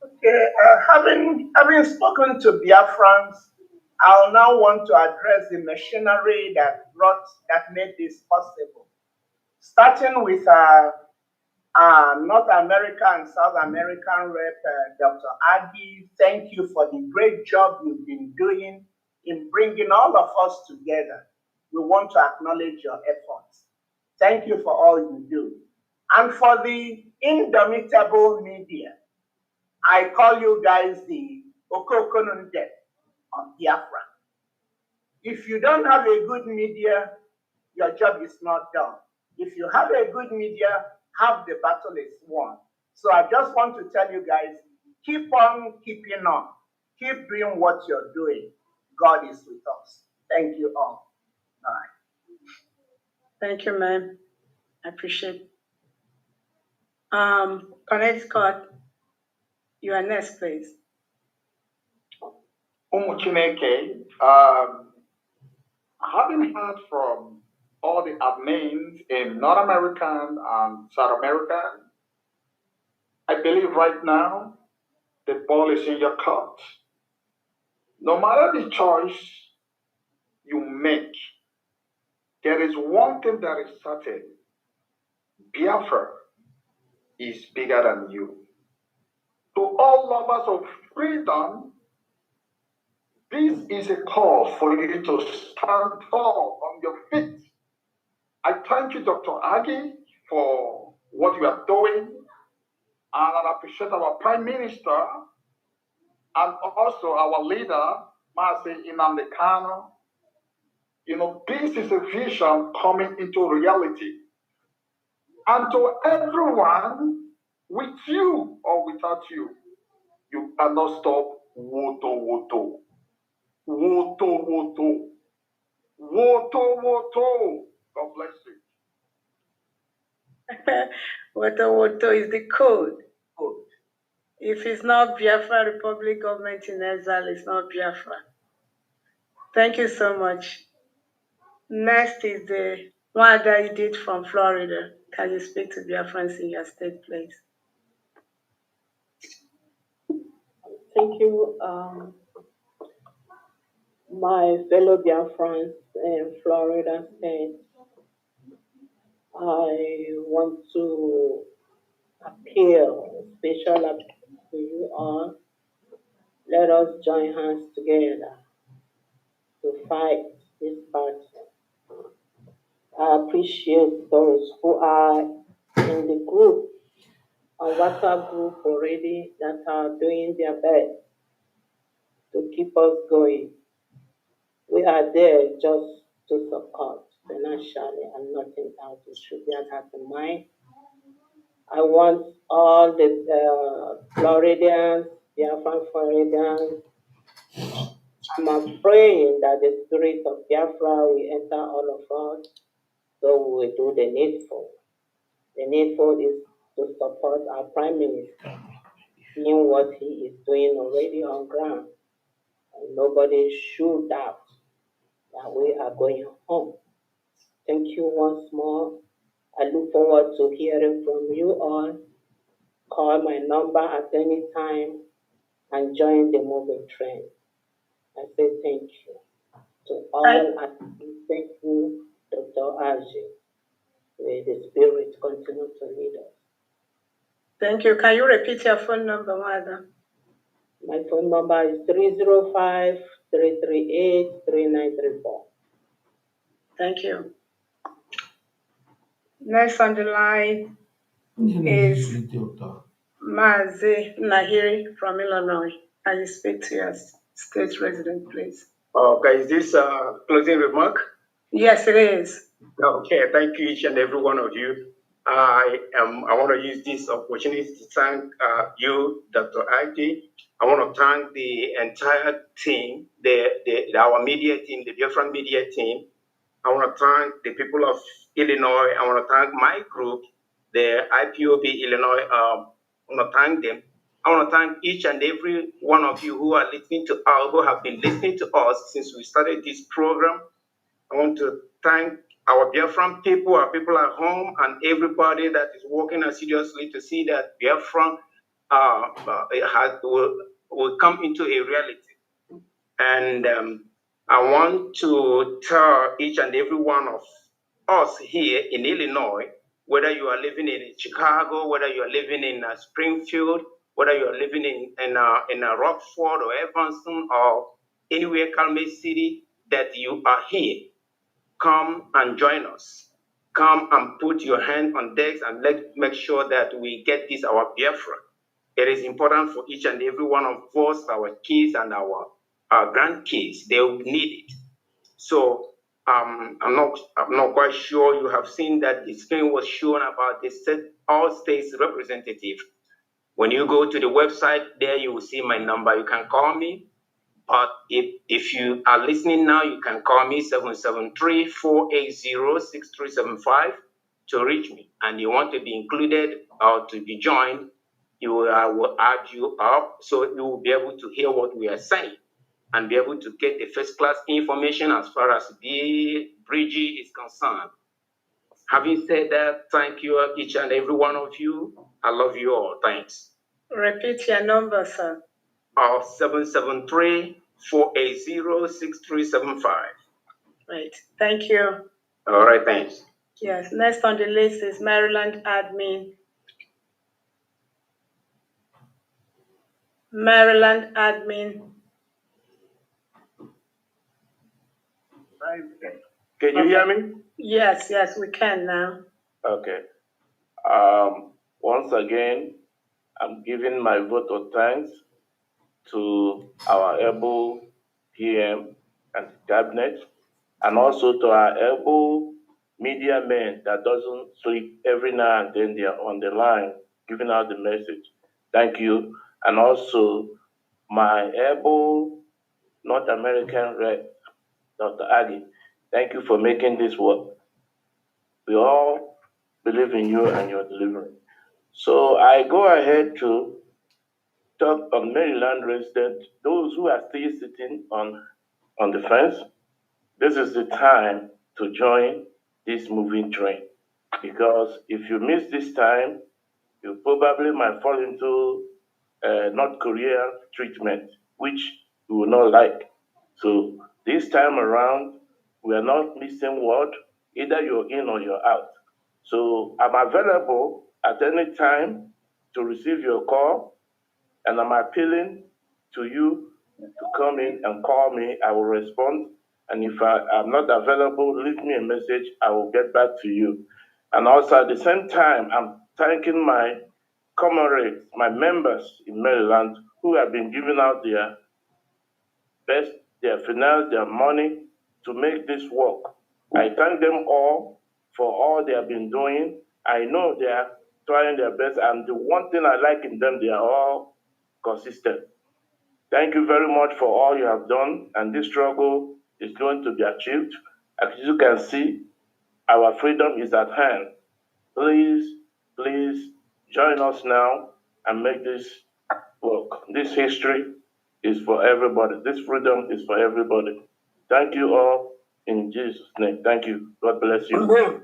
Okay, having spoken to Biafrans, I'll now want to address the machinery that made this possible. Starting with North America and South American rep, Dr. Agi, thank you for the great job you've been doing in bringing all of us together. We want to acknowledge your efforts. Thank you for all you do. And for the indomitable media, I call you guys the Okokonunde of Biafra. If you don't have a good media, your job is not done. If you have a good media, half the battle is won. So I just want to tell you guys, keep on keeping on. Keep doing what you're doing. God is with us. Thank you all. Bye. Thank you, ma'am. I appreciate it. Connecticut, you are next, please. Chineke, having heard from all the admins in North American and South America, I believe right now the ball is in your court. No matter the choice you make, there is one thing that is certain. Biafra is bigger than you. To all lovers of freedom, this is a call for you to stand tall on your feet. I thank you, Dr. Agi, for what you are doing, and I appreciate our Prime Minister and also our leader, Mazi Nnamdi Kanu. This is a vision coming into reality. And to everyone, with you or without you, you cannot stop Woto Woto. Woto Woto. Woto, woto. God bless you. Woto is the code. If it's not Biafra Republic Government in Exile, it's not Biafra. Thank you so much. Next is the one that you did from Florida. Can you speak to Biafrans in your state, please? Thank you, my fellow Biafrans in Florida State. I want to appeal, special appeal to you all. Let us join hands together to fight this battle. I appreciate those who are in the group, a WhatsApp group already, that are doing their best to keep us going. We are there just to support financially and nothing else. We should bear that in mind. I want all the Floridians, Biafran Floridians, I'm praying that the spirit of Biafra will enter all of us, so we will do the needful. The needful is to support our Prime Minister, seeing what he is doing already on ground. And nobody should doubt that we are going home. Thank you once more. I look forward to hearing from you all. Call my number at any time and join the moving train. I say thank you to all, and thank you, Dr. Arji. May the Spirit continue to lead us. Thank you. Can you repeat your phone number, Madam? My phone number is 305-338-3934. Thank you. Next on the line is Mazi Nahiri from Illinois. Can you speak to your state resident, please? Okay, is this a closing remark? Yes, it is. Okay, thank you each and every one of you. I want to use this opportunity to thank you, Dr. Ike. I want to thank the entire team, our media team, the Biafran media team. I want to thank the people of Illinois. I want to thank my group, the IPOB Illinois. I want to thank them. I want to thank each and every one of you who are listening to us, who have been listening to us since we started this program. I want to thank our Biafran people, our people at home, and everybody that is working assiduously to see that Biafran will come into a reality. And I want to tell each and every one of us here in Illinois, whether you are living in Chicago, whether you are living in Springfield, whether you are living in Rockford or Evanston or anywhere, Calmay City, that you are here. Come and join us. Come and put your hand on decks and let's make sure that we get this our Biafra. It is important for each and every one of us, our kids and our grandkids. They will need it. So I'm not quite sure you have seen that the screen was shown about the all states representative. When you go to the website, there you will see my number. You can call me. But if you are listening now, you can call me 773-480-6375 to reach me. And you want to be included or to be joined, I will add you up so you will be able to hear what we are saying and be able to get the first class information as far as the Brgie is concerned. Having said that, thank you each and every one of you. I love you all. Thanks. Repeat your number, sir. 773-480-6375. Right. Thank you. All right, thanks. Yes. Next on the list is Maryland admin. Maryland admin. Can you hear me? Yes, we can now. Okay. Once again, I'm giving my vote of thanks to our able PM and cabinet, and also to our able media men that doesn't sleep every now and then. They are on the line giving out the message. Thank you. And also my able North American rep, Dr. Aggie. Thank you for making this work. We all believe in you and your delivery. So I go ahead to talk on Maryland residents, those who are still sitting on the fence. This is the time to join this moving train, because if you miss this time, you probably might fall into North Korea treatment, which you will not like. So this time around, we are not missing word. Either you're in or you're out. So I'm available at any time to receive your call, and I'm appealing to you to come in and call me. I will respond. And if I'm not available, leave me a message. I will get back to you. And also at the same time, I'm thanking my comrades, my members in Maryland who have been giving out their best, their finance, their money to make this work. I thank them all for all they have been doing. I know they are trying their best, and the one thing I like in them, they are all consistent. Thank you very much for all you have done, and this struggle is going to be achieved. As you can see, our freedom is at hand. Please, please join us now and make this work. This history is for everybody. This freedom is for everybody. Thank you all in Jesus' name. Thank you. God bless you. Amen.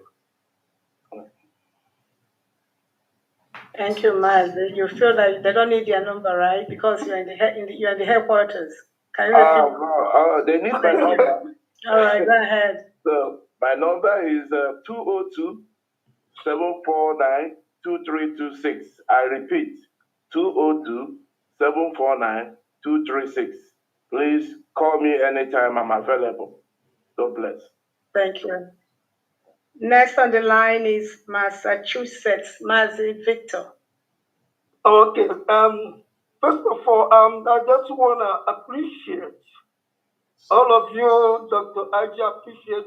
Thank you, Maz. You feel that they don't need your number, right? Because you're in the headquarters. Can you repeat? They need my number. All right, go ahead. So my number is 202-749-2326. I repeat, 202-749-2326. Please call me anytime I'm available. God bless. Thank you. Next on the line is Massachusetts, Mazi Victor. Okay. First of all, I just want to appreciate all of you, Dr. Aji, appreciate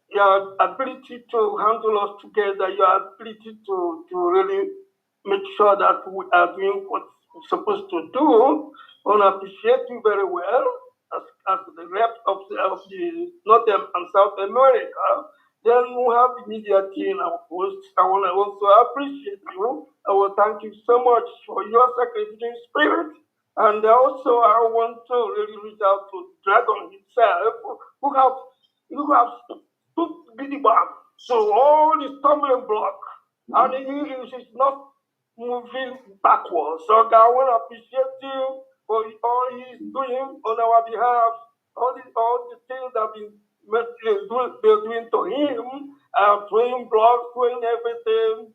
your ability to handle us together, your ability to really make sure that we are doing what we're supposed to do. I want to appreciate you very well as the rep of the North and South America. Then we have the media team, of course. I want to also appreciate you. I will thank you so much for your sacrificing spirit. And also, I want to really reach out to Dragon himself, who have stood the bomb. So all the stumbling block, and he is not moving backwards. So I want to appreciate you for all he's doing on our behalf, all the things that they're doing to him, throwing blocks, throwing everything.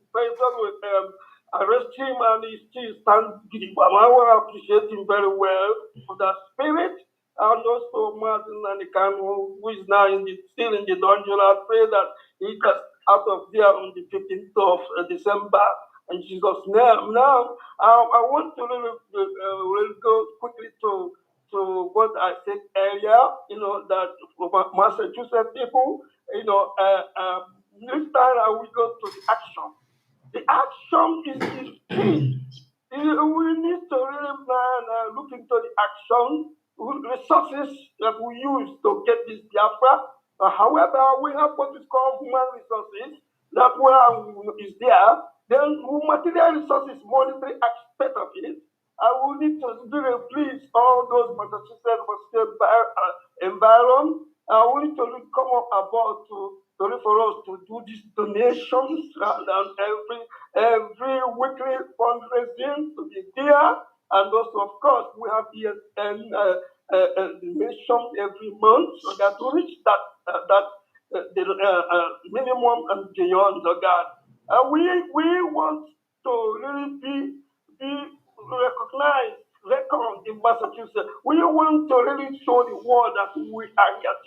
Arrest him and he still stands giddy. I want to appreciate him very well for that spirit. And also Martin and the who is now still in the dungeon. I pray that he gets out of there on the 15th of December. In Jesus' name. Now, I want to really go quickly to what I said earlier. That Massachusetts people, this time I will go to the action. The action is key. We need to really look into the action, resources that we use to get this Biafra. However, we have what is called human resources that is there. Then material resources, monetary aspect of it. I will need to really please all those Massachusetts environment. We need to come up about for us to do these donations and every weekly fundraising to be there. And also, of course, we have the donation every month so that to reach the minimum and beyond the God. We want to really be recognized, reckoned in Massachusetts. We want to really show the world that we are here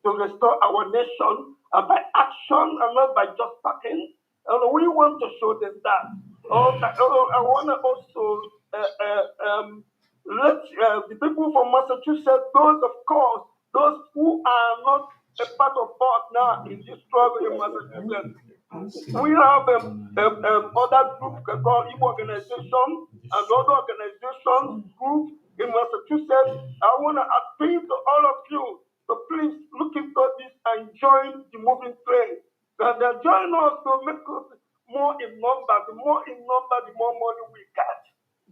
to restore our nation by action and not by just talking. And we want to show them that. I want to also let the people from Massachusetts, those who are not a part of us now in this struggle in Massachusetts. We have other groups called Igbo organization and other organizations, groups in Massachusetts. I want to appeal to all of you to please look into this and join the moving train. And join us to make us more in number. The more in number, the more money we get.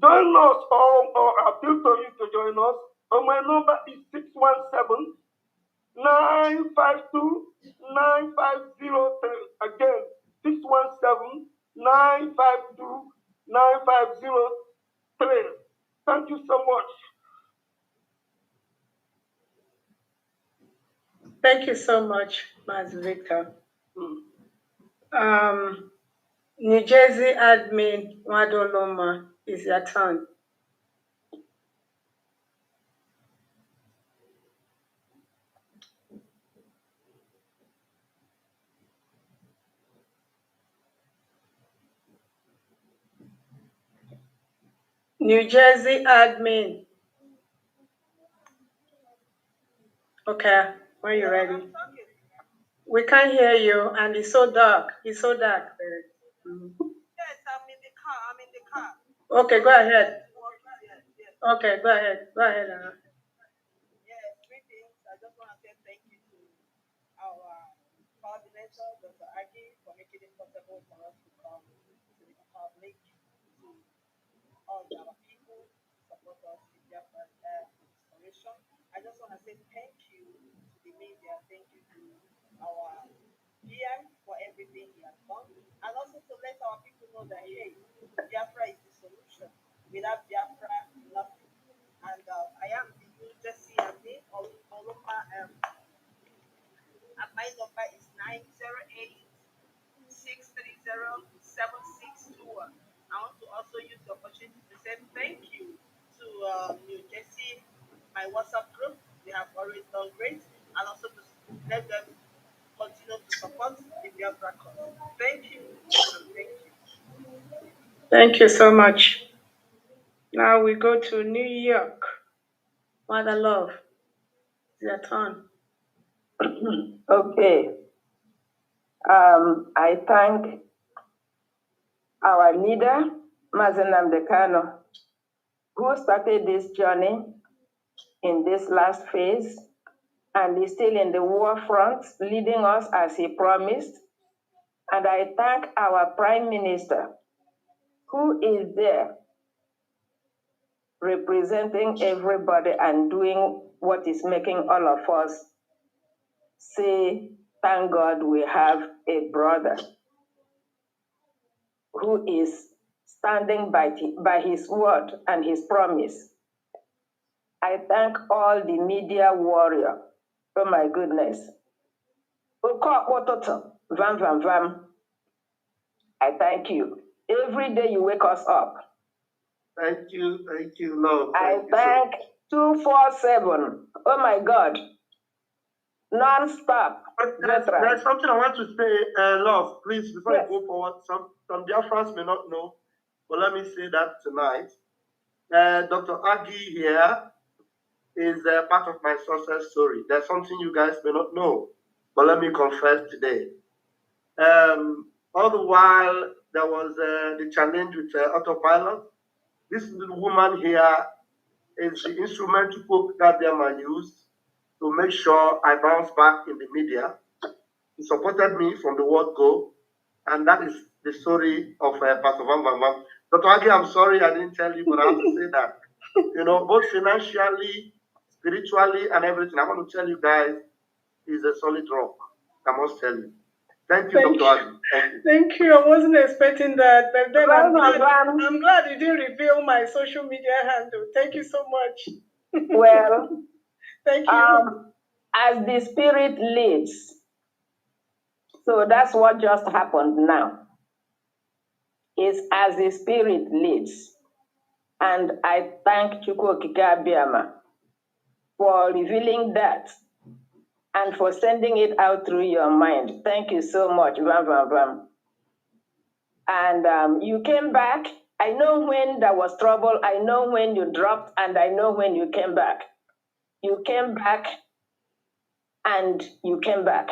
Join us or appeal to you to join us. And my number is 617 952 9503. Again, 617 952 9503. Thank you so much. Thank you so much, Mas Victor. New Jersey admin Wadoloma, is your turn. New Jersey admin. Okay, when you're ready. We can't hear you, and it's so dark. It's so dark. Yes, I'm in the car. Okay, go ahead. Okay, go ahead. Go ahead. Yes, greetings. I just want to say thank you to our coordinator, Dr. Agi, for making it possible for us to come to the public, to all our people, support us in their restoration. I just want to say thank you to the media, thank you to our PM for everything he has done, and also to let our people know that, hey, Biafra is the solution. Without Biafra, nothing. And I am the New Jersey admin of Olumba. And my number is 908-630-7621. I want to also use the opportunity to say thank you to New Jersey, my WhatsApp group. They have always done great, and also to let them continue to support the Biafra cause. Thank you. Thank you. Thank you so much. Now we go to New York. Mother Love, it's your turn. Okay. I thank our leader, Mazen Namdekano, who started this journey in this last phase and is still in the war front, leading us as he promised. And I thank our Prime Minister, who is there representing everybody and doing what is making all of us say, thank God we have a brother who is standing by his word and his promise. I thank all the media warrior. Oh my goodness. I thank you. Every day you wake us up. Thank you, Lord. I thank 247. Oh my God. Non-stop. There's something I want to say, Love, please, before you go forward. Some Biafrans may not know, but let me say that tonight. Dr. Agi here is part of my success story. There's something you guys may not know, but let me confess today. All the while there was the challenge with autopilot. This little woman here is the instrumental that they used to make sure I bounce back in the media. He supported me from the word go, and that is the story of Pastor Van Van Van. Dr. Agi, I'm sorry I didn't tell you, but I have to say that. You know, both financially, spiritually, and everything, I want to tell you guys, he's a solid rock. I must tell you. Thank you, Dr. Agi. Thank you. Thank you. I wasn't expecting that, but then I'm glad you didn't reveal my social media handle. Thank you so much. Well, thank you. As the Spirit leads, so that's what just happened now. Is as the Spirit leads. And I thank Chukwu Okike Abiama for revealing that and for sending it out through your mind. Thank you so much, Vam Vam Vam. And you came back. I know when there was trouble. I know when you dropped, and I know when you came back. You came back, and you came back,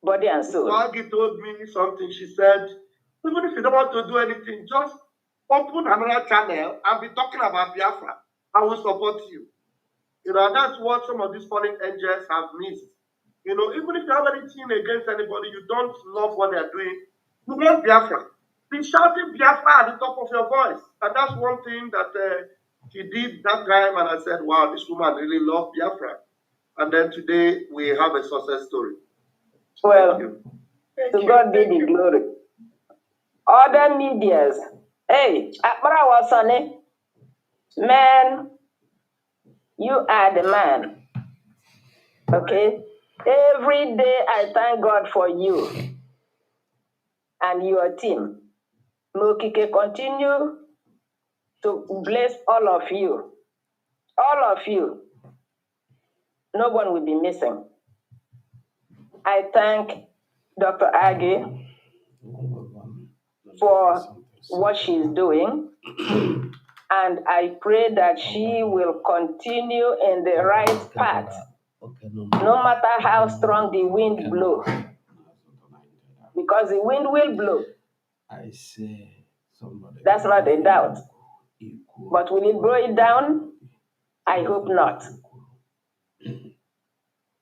body and soul. Maggie told me something. She said, even if you don't want to do anything, just open another channel and be talking about Biafra. I will support you. You know, and that's what some of these fallen angels have missed. You know, even if you have anything against anybody, you don't love what they're doing, you want Biafra. Be shouting Biafra at the top of your voice. And that's one thing that she did that time. And I said, wow, this woman really loved Biafra. And then today we have a success story. Well, Thank you. to God be the glory. Other medias. Hey, Akbara was Sonny. Man, you are the man. Okay? Every day I thank God for you and your team. Mokike continue to bless all of you. All of you. No one will be missing. I thank Dr. Aggie for what she's doing. And I pray that she will continue in the right path, no matter how strong the wind blows. Because the wind will blow. That's not a doubt. But will it blow it down? I hope not.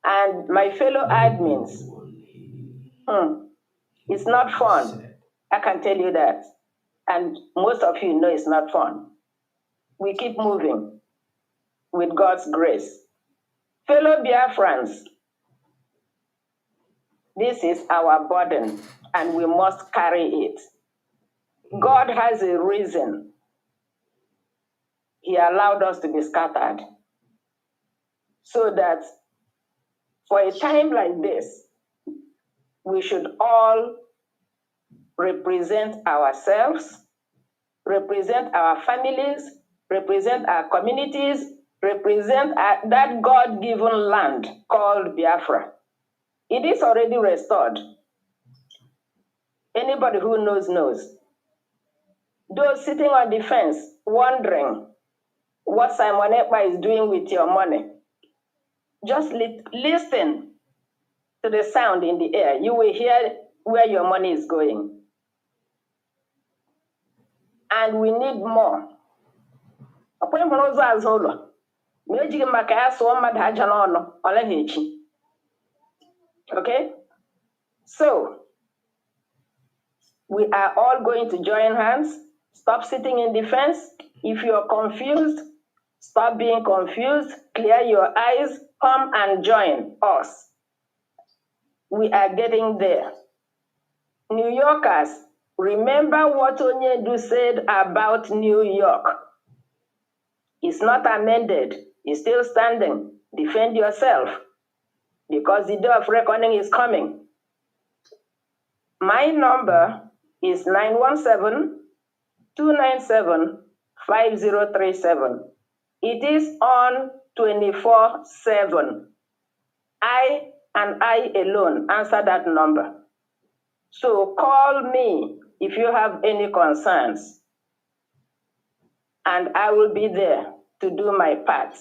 And my fellow admins, it's not fun. I can tell you that. And most of you know it's not fun. We keep moving with God's grace. Fellow Biafrans, this is our burden and we must carry it. God has a reason He allowed us to be scattered. So that for a time like this, we should all represent ourselves, represent our families, represent our communities, represent that God-given land called Biafra. It is already restored. Anybody who knows, knows. Those sitting on the fence, wondering what Simon Ekpa is doing with your money, just listen to the sound in the air. You will hear where your money is going. And we need more. Okay? So, we are all going to join hands. Stop sitting in the fence. If you're confused, stop being confused. Clear your eyes. Come and join us. We are getting there. New Yorkers, remember what Onyedu said about New York. It's not amended. It's still standing. Defend yourself. Because the day of reckoning is coming. My number is 917-297-5037. It is on 24/7. I and I alone answer that number. So call me if you have any concerns. And I will be there to do my part.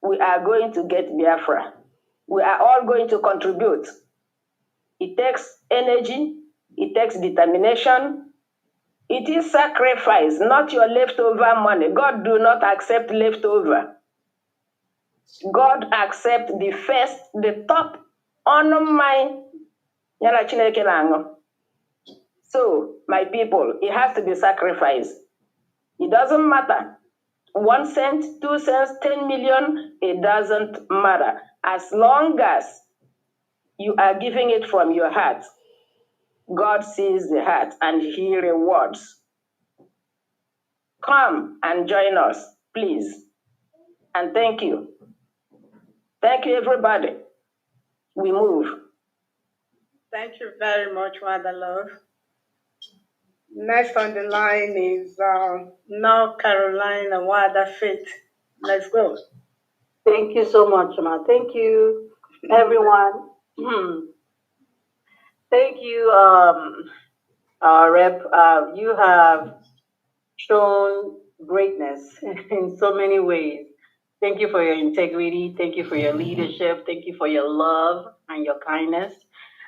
We are going to get Biafra. We are all going to contribute. It takes energy. It takes determination. It is sacrifice, not your leftover money. God do not accept leftover. God accept the first, the top, honor my. So, my people, it has to be sacrificed. It doesn't matter. 1 cent, 2 cents, 10 million, it doesn't matter. As long as you are giving it from your heart, God sees the heart and He rewards. Come and join us, please. And thank you. Thank you, everybody. We move. Thank you very much, Mother Love. Next on the line is North Carolina, Wada Faith. Let's go. Thank you so much, Ma. Thank you, everyone. Thank you, Rep. You have shown greatness in so many ways. Thank you for your integrity. Thank you for your leadership. Thank you for your love and your kindness.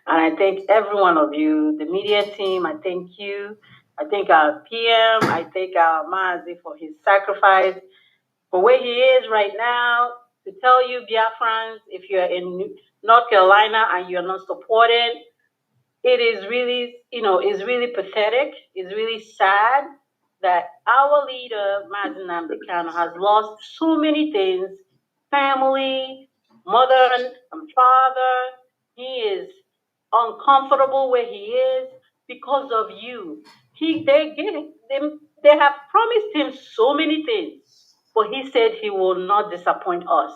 And I thank every one of you, the media team. I thank you. I thank our PM. I thank our Mazi for his sacrifice. for where he is right now, to tell you, Biafrans, if you're in North Carolina and you're not supported, it is really, it's really pathetic. It's really sad that our leader, Mazi Nnamdi Kanu, has lost so many things: family, mother and father. He is uncomfortable where he is because of you. They have promised him so many things, but he said he will not disappoint us,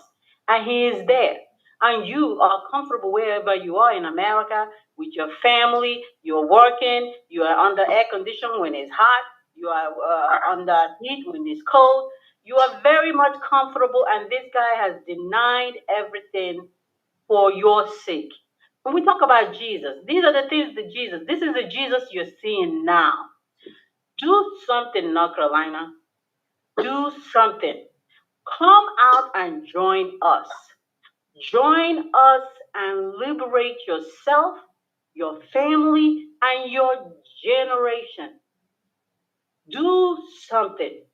and he is there. And you are comfortable wherever you are in America with your family. You're working. You are under air conditioning when it's hot. You are under heat when it's cold. You are very much comfortable, and this guy has denied everything for your sake. When we talk about Jesus, these are the things that this is the Jesus you're seeing now. Do something, North Carolina. Do something. Come out and join us. Join us and liberate yourself, your family, and your generation. Do something.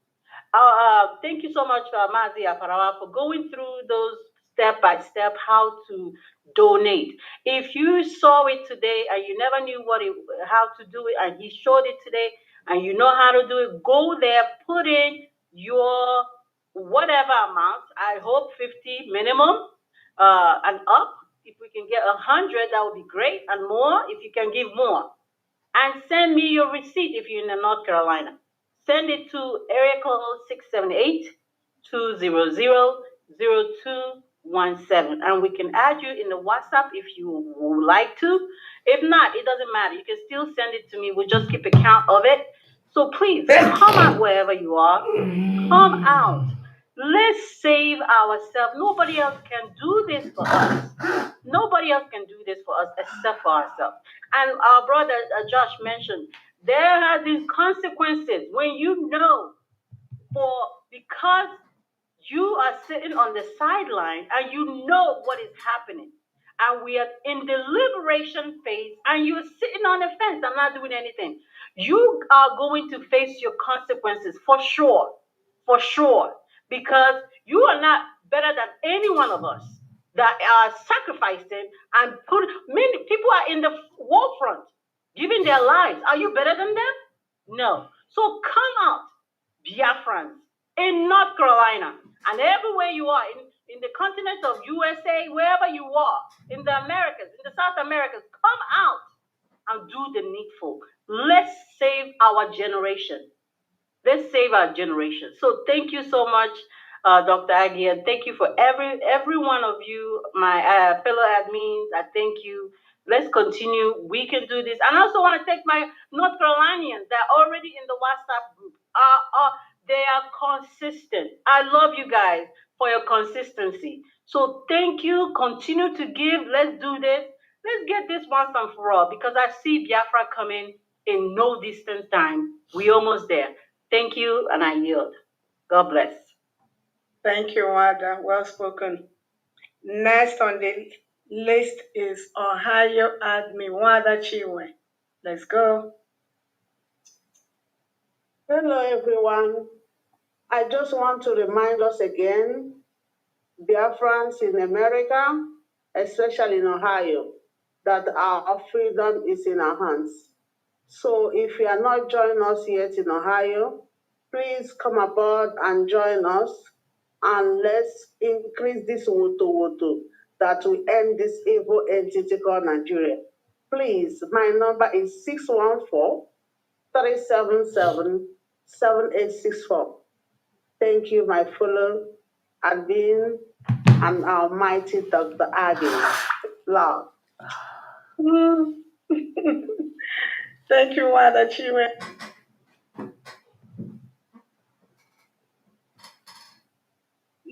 Thank you so much, Mazi Aparawa, for going through those step by step how to donate. If you saw it today and you never knew how to do it, and he showed it today, and you know how to do it, go there, put in your whatever amount. I hope 50 minimum and up. If we can get 100, that would be great, and more if you can give more. And send me your receipt if you're in North Carolina. Send it to area code 678-200-0217. And we can add you in the WhatsApp if you would like to. If not, it doesn't matter. You can still send it to me. We'll just keep a count of it. So please, come out wherever you are. Come out. Let's save ourselves. Nobody else can do this for us. Nobody else can do this for us except for ourselves. And our brother Josh mentioned, there have been consequences when you know, because you are sitting on the sideline and you know what is happening. And we are in the liberation phase and you're sitting on the fence and not doing anything. You are going to face your consequences for sure. For sure. Because you are not better than any one of us that are sacrificing and many people are in the war front giving their lives. Are you better than them? No. So come out, Biafrans, in North Carolina and everywhere you are in the continent of USA, wherever you are, in the Americas, in the South Americas, come out and do the needful. Let's save our generation. Let's save our generation. So thank you so much, Dr. Aggie, and thank you for every one of you, my fellow admins. I thank you. Let's continue. We can do this. And I also want to thank my North Carolinians that are already in the WhatsApp group. They are consistent. I love you guys for your consistency. So thank you. Continue to give. Let's do this. Let's get this once and for all, because I see Biafra coming in no distant time. We almost there. Thank you, and I yield. God bless. Thank you, Wada. Well spoken. Next on the list is Ohio Admin Wada Chiwe. Let's go. Hello, everyone. I just want to remind us again, Biafrans in America, especially in Ohio, that our freedom is in our hands. So if you are not joining us yet in Ohio, please come aboard and join us, and let's increase this woto that will end this evil entity called Nigeria. Please, my number is 614-377-7864. Thank you, my fellow admin and our mighty Dr. Aggie. Love. Thank you, Wada Chiwe.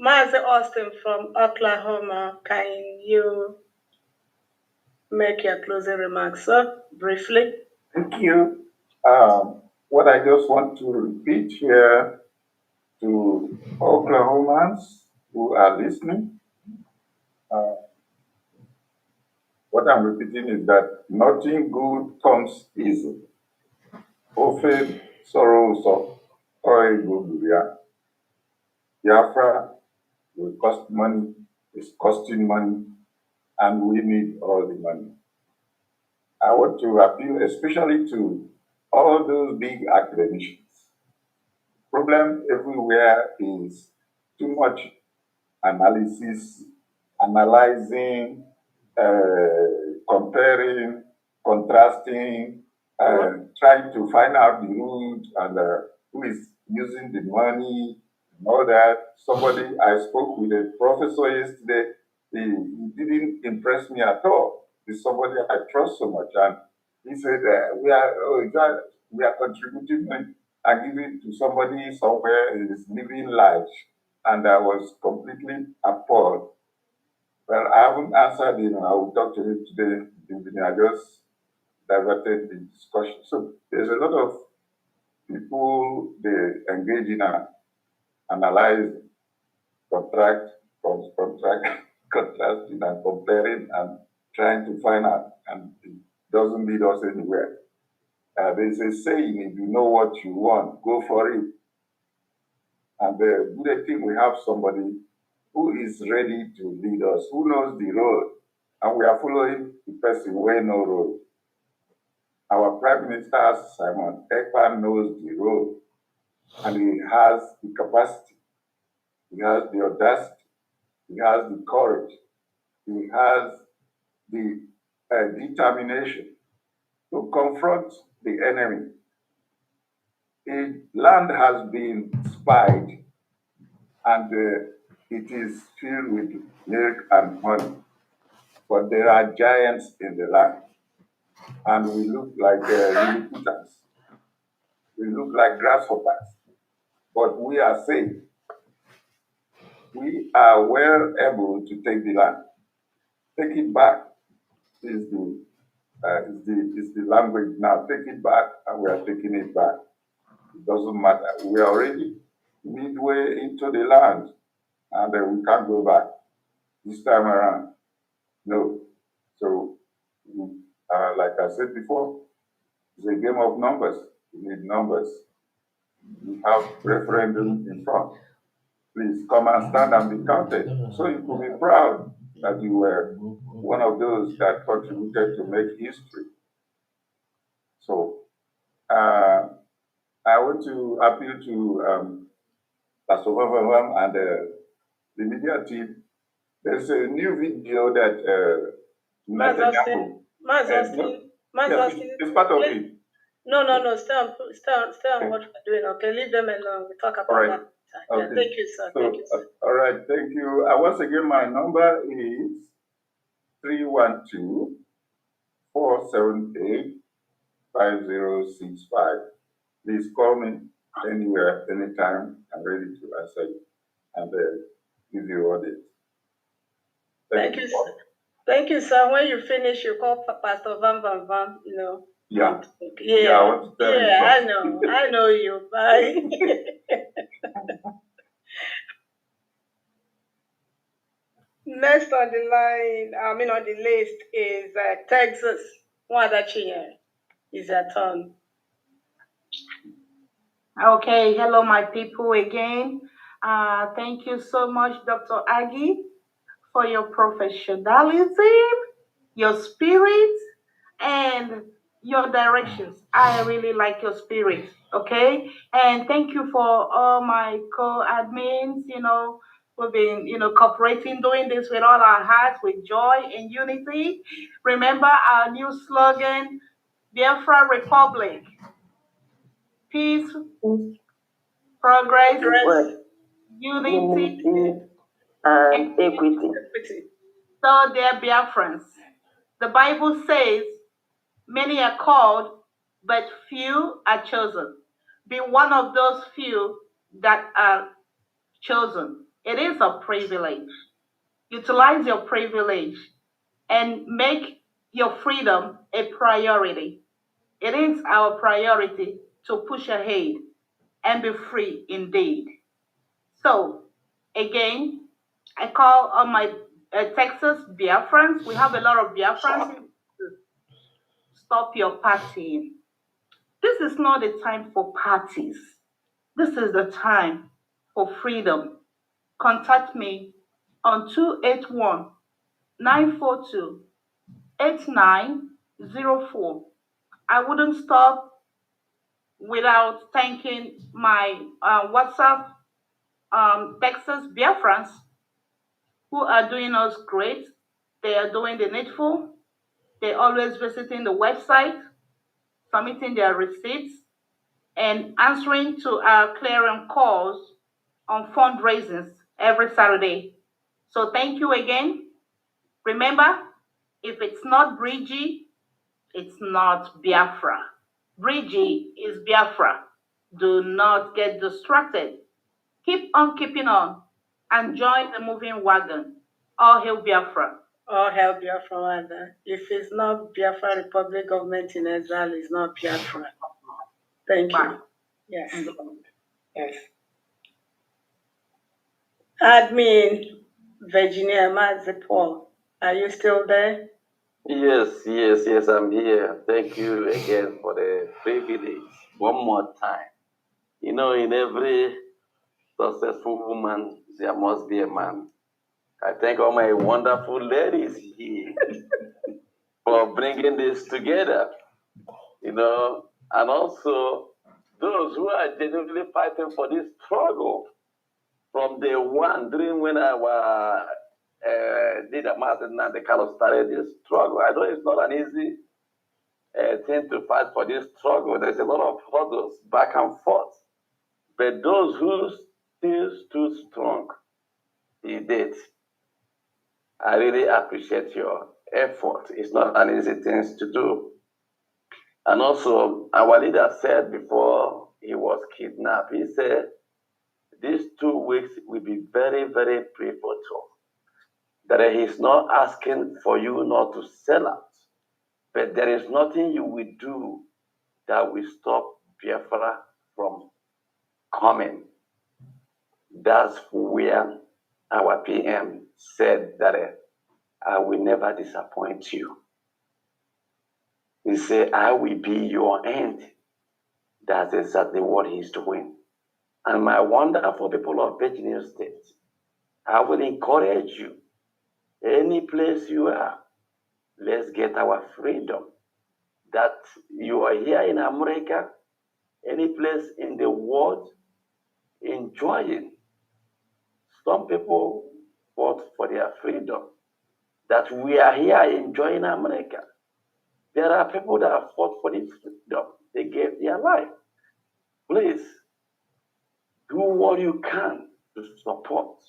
Mazi Austin from Oklahoma, can you make your closing remarks, sir, briefly? Thank you. What I just want to repeat here to Oklahomans who are listening, what I'm repeating is that nothing good comes easy. Ofe sorrow so. Biafra will cost money, it's costing money, and we need all the money. I want to appeal especially to all those big academicians. Problem everywhere is too much analysis, analyzing, comparing, contrasting, trying to find out the root and who is using the money and all that. Somebody, I spoke with a professor yesterday, he didn't impress me at all. He's somebody I trust so much. And he said, we are contributing money and giving to somebody somewhere who is living large. And I was completely appalled. Well, I haven't answered him. I will talk to him today. I just diverted the discussion. So there's a lot of people, they engage in analyze, contrasting and comparing and trying to find out, and it doesn't lead us anywhere. There's a saying, if you know what you want, go for it. And the good thing, we have somebody who is ready to lead us, who knows the road, and we are following the person where no road. Our Prime Minister, Simon Ekpa, knows the road, and he has the capacity, he has the audacity, he has the courage, he has the determination to confront the enemy. The land has been spied, and it is filled with milk and honey. But there are giants in the land, and we look like Lilliputans. We look like grasshoppers, but we are safe. We are well able to take the land. Take it back is the language now. Take it back, and we are taking it back. It doesn't matter. We are already midway into the land, and we can't go back this time around. No. So, like I said before, it's a game of numbers. We need numbers. We have referendum in front. Please come and stand and be counted. So you could be proud that you were one of those that contributed to make history. So I want to appeal to Pastor Wavam and the media team. There's a new video that Netanyahu. It's part of it. No. Stay on what we're doing. Okay, leave them alone. We talk about that. Okay. Yeah, thank you, sir. So, Thank you, sir. all right, thank you. Once again, my number is 312-478-5065. Please call me anywhere, anytime. I'm ready to answer you and give you all this. Thank you, sir. Thank you, sir. When you finish, you call Pastor Van, you know. Yeah. Yeah, I want to tell you I know. I know you. Bye. Next on the line, on the list is Texas. Wadachiya. Is your turn. Okay, hello, my people again. Thank you so much, Dr. Aggie, for your professionalism, your spirit, and your directions. I really like your spirit, okay? And thank you for all my co-admins, we've been, cooperating, doing this with all our hearts, with joy and unity. Remember our new slogan, Biafra Republic, peace, progress, unity, and equity. So, dear Biafrans, the Bible says, many are called, but few are chosen. Be one of those few that are chosen. It is a privilege. Utilize your privilege and make your freedom a priority. It is our priority to push ahead and be free indeed. So, again, I call on my Texas Biafrans. We have a lot of Biafrans. Stop your partying. This is not the time for parties. This is the time for freedom. contact me on 281-942-8904. I wouldn't stop without thanking my WhatsApp Texas Biafrans who are doing us great. They are doing the needful. They're always visiting the website, submitting their receipts, and answering to our clearing calls on fundraisers every Saturday. So thank you again. Remember, if it's not Brgie, it's not Biafra. Brgie is Biafra. Do not get distracted. Keep on keeping on and join the moving wagon. All hail Biafra. All hail Biafra. And if it's not Biafra Republic Government in Exile, it's not Biafra. Thank you. Yes. Yes. Admin Virginia Mazepol, are you still there? Yes, I'm here. Thank you again for the privilege. One more time. You know, in every successful woman, there must be a man. I thank all my wonderful ladies here for bringing this together, you know, and also those who are genuinely fighting for this struggle from day one, during when our leader Martin Nante Carlos started this struggle. I know it's not an easy thing to fight for this struggle. There's a lot of hurdles back and forth. But those who still stood strong, he did. I really appreciate your effort. It's not an easy thing to do. And also, our leader said before he was kidnapped, he said, these 2 weeks will be very, very pivotal. That he's not asking for you not to sell out, but there is nothing you will do that will stop Biafra from coming. That's where our PM said that I will never disappoint you. He said, I will be your end. That's exactly what he's doing. And my wonderful people of Virginia State, I will encourage you, any place you are, let's get our freedom. That you are here in America, any place in the world, enjoying. Some people fought for their freedom. That we are here enjoying America. There are people that have fought for this freedom. They gave their life. Please, do what you can to support.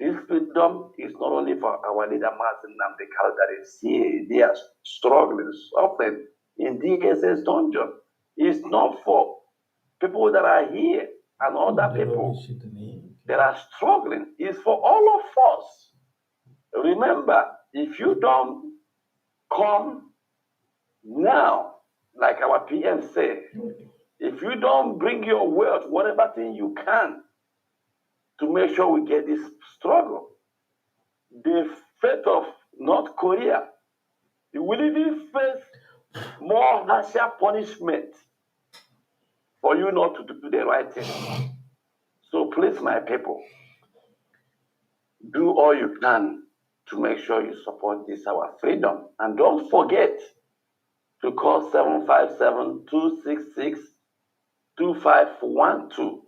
This freedom is not only for our leader Martin Namdekal that is here. They are struggling, suffering in DSS dungeon. It's not for people that are here and other people that are struggling. It's for all of us. Remember, if you don't come now, like our PM said, if you don't bring your wealth, whatever thing you can, to make sure we get this struggle, the fate of North Korea, you will even face more harsher punishment for you not to do the right thing. So please, my people, do all you can to make sure you support this, our freedom. And don't forget to call 757-266-2512.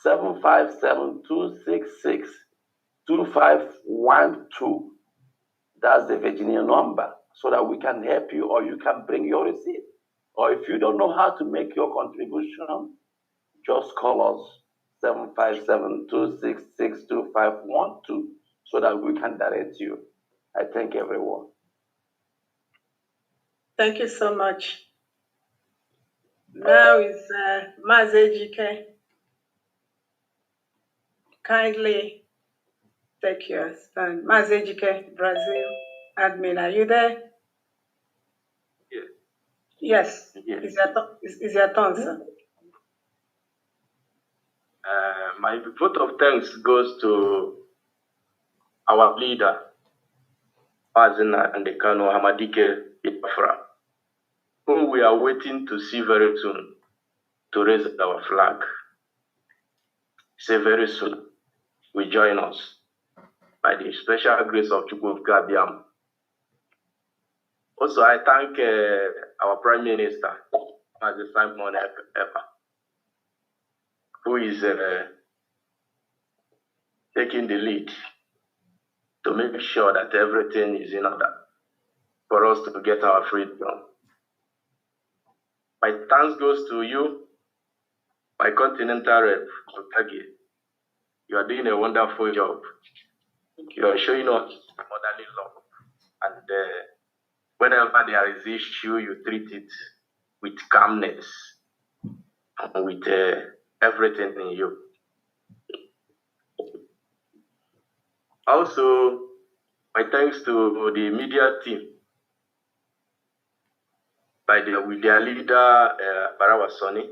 757-266-2512. That's the Virginia number, so that we can help you, or you can bring your receipt. Or if you don't know how to make your contribution, just call us 757-266-2512 so that we can direct you. I thank everyone. Thank you so much. Now is Mazejike. Kindly take your stand. Mazejike, Brazil, admin, are you there? Yes. Yes. Is your turn, sir. My vote of thanks goes to our leader, Azina and the Kano Hamadike Biafra, whom we are waiting to see very soon to raise our flag. Say very soon. will join us by the special grace of Chukwukabiam. Also, I thank our Prime Minister, Mr. Simon Ekpa, who is taking the lead to make sure that everything is in order for us to get our freedom. My thanks goes to you, my continental rep, Brgie. You are doing a wonderful job. You are showing us motherly love. And whenever there is issue, you treat it with calmness and with everything in you. Also, my thanks to the media team with their leader, Barawa Sonny.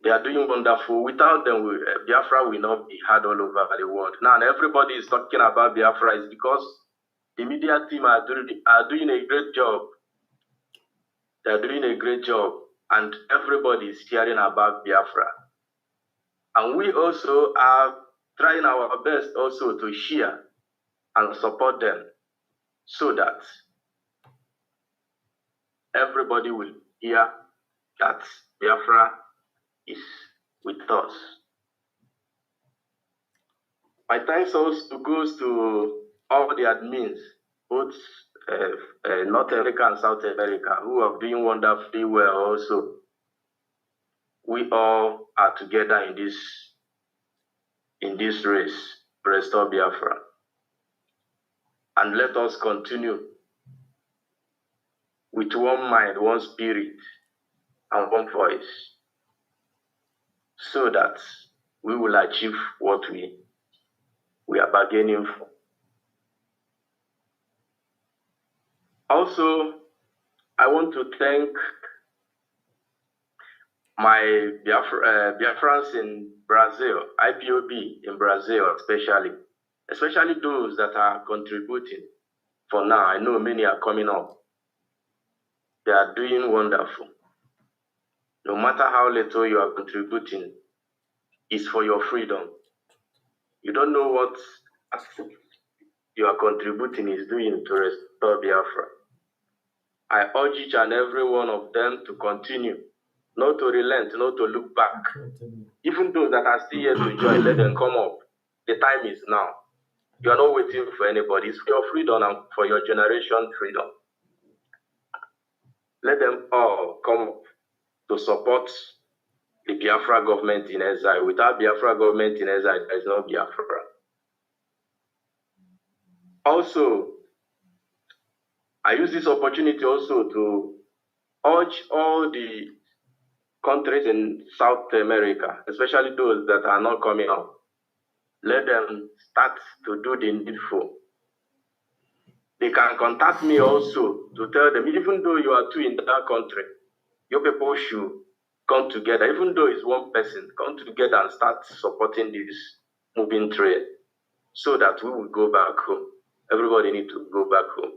They are doing wonderful. Without them, Biafra will not be heard all over the world. Now, everybody is talking about Biafra is because the media team are doing a great job. They are doing a great job, and everybody is hearing about Biafra. And we also are trying our best also to share and support them so that everybody will hear that Biafra is with us. My thanks also goes to all the admins, both North America and South America, who are doing wonderfully well also. We all are together in this race to restore Biafra. And let us continue with one mind, one spirit, and one voice, so that we will achieve what we are bargaining for. Also, I want to thank my Biafrans in Brazil, IPOB in Brazil especially those that are contributing. For now, I know many are coming up. They are doing wonderful. No matter how little you are contributing, it's for your freedom. You don't know what you are contributing is doing to restore Biafra. I urge each and every one of them to continue, not to relent, not to look back. Even those that are still here to join, let them come up. The time is now. You are not waiting for anybody. It's for your freedom and for your generation freedom. Let them all come up to support the Biafra government in exile. Without Biafra government in exile, there is no Biafra. Also, I use this opportunity also to urge all the countries in South America, especially those that are not coming up. Let them start to do the needful. They can contact me also to tell them, even though you are two in that country, your people should come together. Even though it's one person, come together and start supporting this moving trade so that we will go back home. Everybody needs to go back home.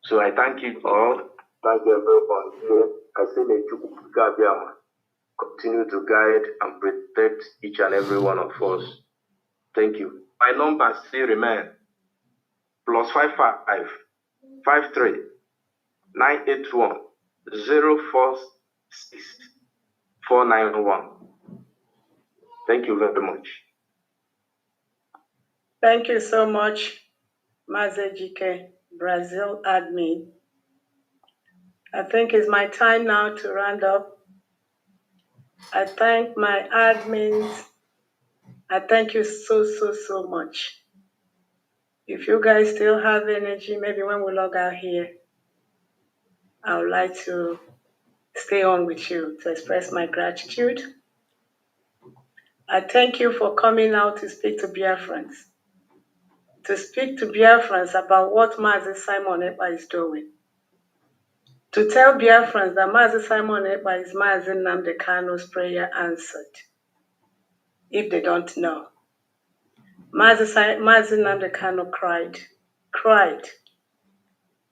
So I thank you all. Thank everyone here. I say may Chukwukabiam continue to guide and protect each and every one of us. Thank you. My number still remain +55 53 981 046 491. Thank you very much. Thank you so much, Mazejike, Brazil admin. I think it's my time now to round up. I thank my admins. I thank you so much. If you guys still have energy, maybe when we log out here, I would like to stay on with you to express my gratitude. I thank you for coming out to speak to Biafrans. To speak to Biafrans about what Mazi Simon Ekpa is doing. To tell Biafrans that Mazi Simon Ekpa is Mazi Nnamdi Kanu's prayer answered. If they don't know. Mazi Nnamdi Kanu cried.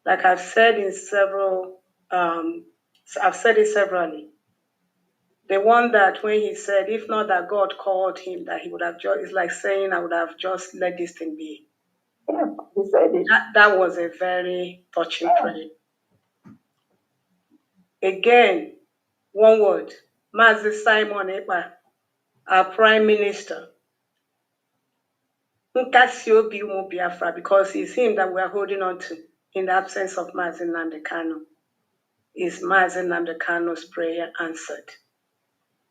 Like I've said in several, I've said it severally. The one that when he said, if not that God called him, that he would have just, it's like saying, I would have just let this thing be. Yeah, he said it. That was a very touching prayer. Again, one word, Mazi Simon Ekpa, our Prime Minister. Nkasi obi ụmụ Biafra, because it's him that we are holding on to in the absence of Mazi Nnamdi Kanu. Is Mazi Nnamdi Kanu's prayer answered?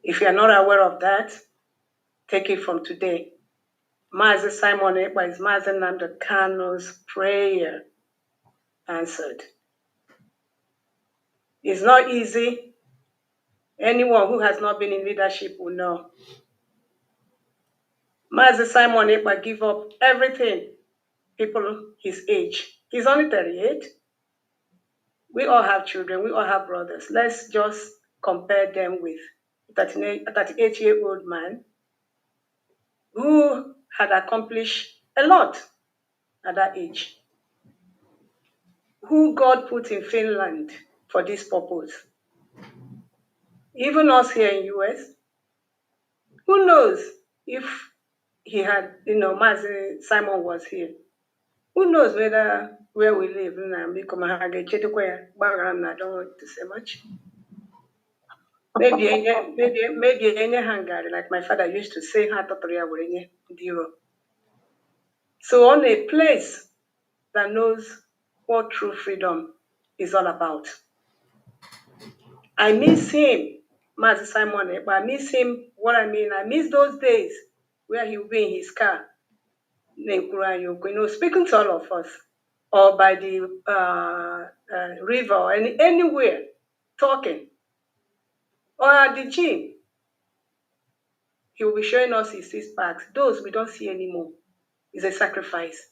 If you are not aware of that, take it from today. Mazi Simon Ekpa is Mazi Nnamdi Kanu's prayer answered. It's not easy. Anyone who has not been in leadership will know. Mazi Simon Ekpa give up everything. People his age. He's only 38. We all have children. We all have brothers. Let's just compare them with a 38-year-old man who had accomplished a lot at that age, who God put in Finland for this purpose. Even us here in US, who knows if he had, Mazi Simon was here. Who knows whether where we live now, I don't want to say much. Maybe any Hungary, like my father used to say, so on a place that knows what true freedom is all about. I miss him, Mazi Simon, but I miss him, what I mean, I miss those days where he would be in his car, speaking to all of us, or by the river, or anywhere, talking, or at the gym. He will be showing us his six packs. Those we don't see anymore. It's a sacrifice.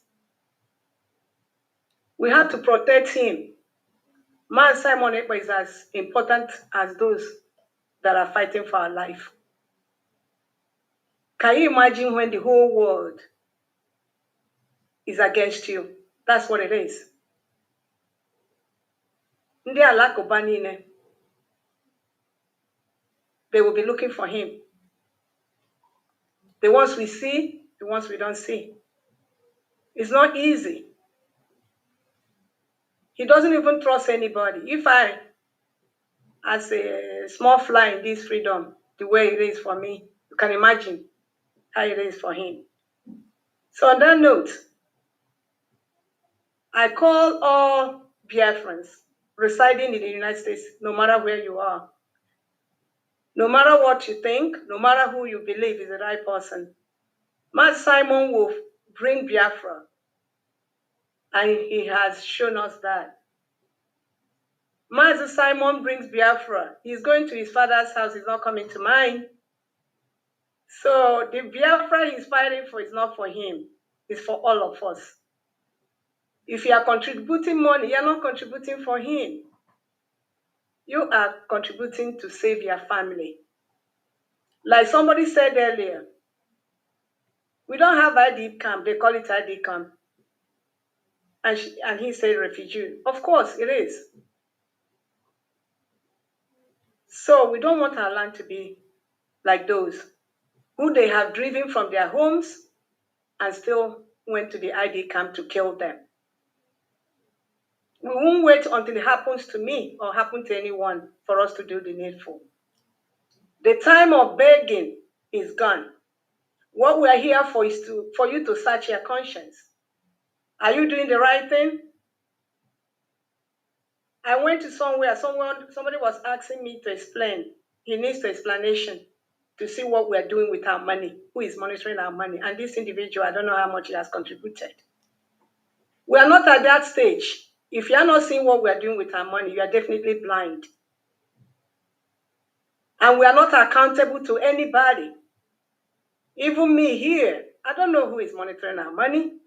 We have to protect him. Man Simon Ekpa is as important as those that are fighting for our life. Can you imagine when the whole world is against you? That's what it is. They will be looking for him. The ones we see, the ones we don't see. It's not easy. He doesn't even trust anybody. If I, as a small fly in this freedom, the way it is for me, you can imagine how it is for him. So on that note, I call all Biafrans residing in the United States, no matter where you are, no matter what you think, no matter who you believe is the right person, Mazi Simon will bring Biafra, and he has shown us that. Mazi Simon brings Biafra. He's going to his father's house, he's not coming to mine. So the Biafra he's fighting for is not for him, it's for all of us. If you are contributing money, you're not contributing for him. You are contributing to save your family. Like somebody said earlier, we don't have ID camp, they call it ID camp. And he said refugee. Of course it is. So we don't want our land to be like those who they have driven from their homes and still went to the ID camp to kill them. We won't wait until it happens to me or happen to anyone for us to do the needful. The time of begging is gone. What we are here for is for you to search your conscience. Are you doing the right thing? I went to somewhere, somebody was asking me to explain. He needs the explanation to see what we are doing with our money, who is monitoring our money. And this individual, I don't know how much he has contributed. We are not at that stage. If you are not seeing what we are doing with our money, you are definitely blind. And we are not accountable to anybody. Even me here, I don't know who is monitoring our money.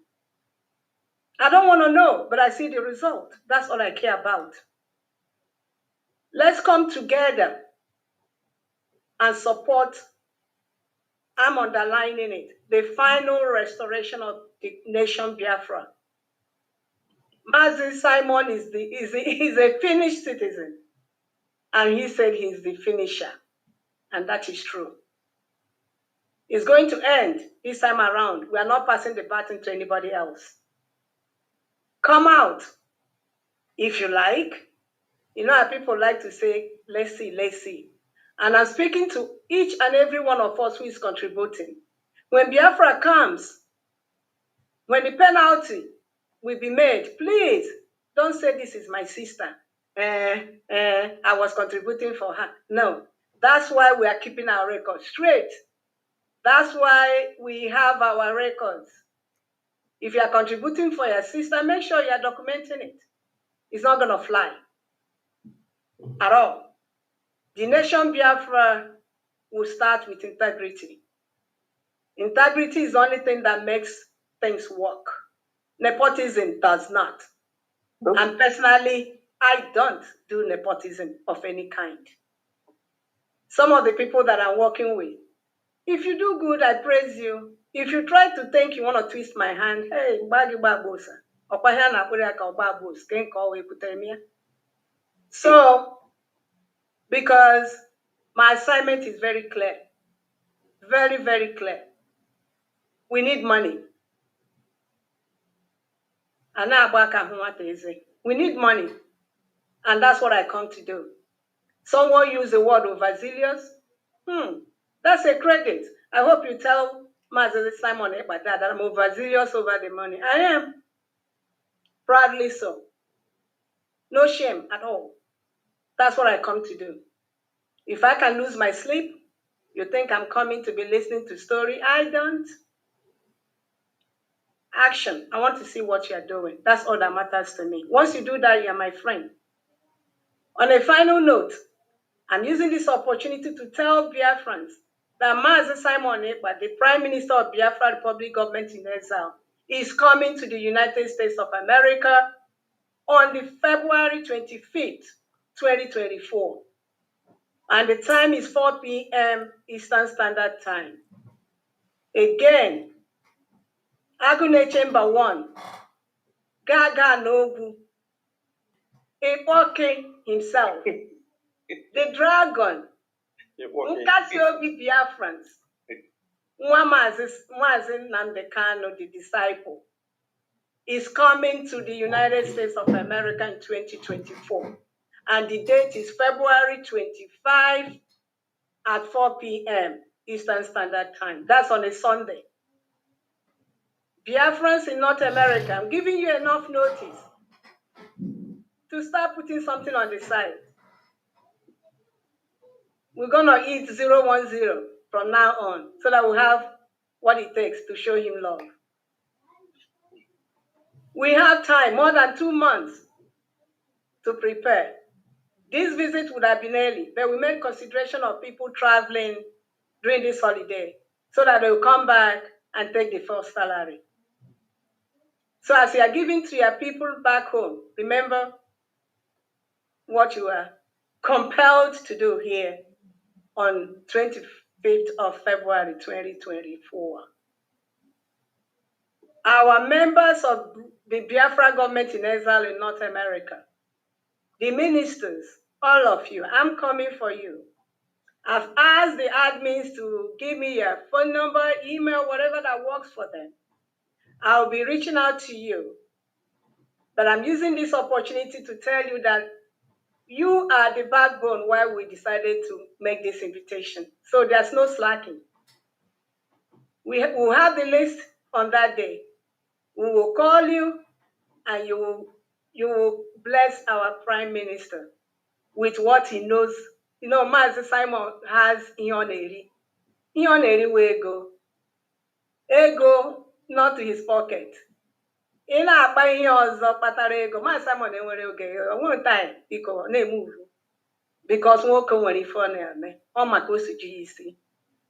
I don't want to know, but I see the result. That's all I care about. Let's come together and support, I'm underlining it, the final restoration of the nation Biafra. Mazi Simon is a finished citizen, and he said he's the finisher. and that is true. It's going to end this time around. We are not passing the baton to anybody else. Come out if you like. You know how people like to say, let's see, let's see. And I'm speaking to each and every one of us who is contributing. When Biafra comes, when the penalty will be made, please don't say this is my sister. I was contributing for her. No, that's why we are keeping our records straight. That's why we have our records. If you are contributing for your sister, make sure you are documenting it. It's not going to fly at all. The nation Biafra will start with integrity. Integrity is the only thing that makes things work. Nepotism does not. And personally, I don't do nepotism of any kind. Some of the people that I'm working with, if you do good, I praise you. If you try to think you want to twist my hand, hey, so, because my assignment is very clear, very, very clear. We need money. We need money, and that's what I come to do. Someone used the word overzealous. That's a credit. I hope you tell Master Simon about that I'm overzealous over the money. I am. Proudly so. No shame at all. That's what I come to do. If I can lose my sleep, you think I'm coming to be listening to story? I don't. Action. I want to see what you're doing. That's all that matters to me. Once you do that, you're my friend. On a final note, I'm using this opportunity to tell Biafrans that Master Simon Ekpa, the Prime Minister of Biafra Republic Government in Exile, is coming to the United States of America on the February 25th, 2024. And the time is 4 p.m. Eastern Standard Time. Again, Agune Chamber 1, Gaga Nogu, Epoke himself, the dragon, Nkasi Obi Biafrans, Mwazin Nandekano, the disciple, is coming to the United States of America in 2024. And the date is February 25 at 4 p.m. Eastern Standard Time. That's on a Sunday. Biafrans in North America, I'm giving you enough notice to start putting something on the side. We're going to eat 010 from now on so that we'll have what it takes to show him love. We have time, more than 2 months, to prepare. This visit would have been early, but we made consideration of people traveling during this holiday so that they'll come back and take the first salary. So as you are giving to your people back home, remember what you are compelled to do here on 25th of February 2024. Our members of the Biafra government in exile in North America, the ministers, all of you, I'm coming for you. I've asked the admins to give me your phone number, email, whatever that works for them. I'll be reaching out to you. But I'm using this opportunity to tell you that you are the backbone why we decided to make this invitation. So there's no slacking. We will have the list on that day. We will call you and you will bless our Prime Minister with what he knows. You know, Master Simon has Ioneri. Ioneri will go. Ego, not to his pocket. In a buy ọzọ kpatara ego, Master Simon enwere oge, one time, because nwoke nwere ife ọ na-eme, ọ maka o si ji ya isi.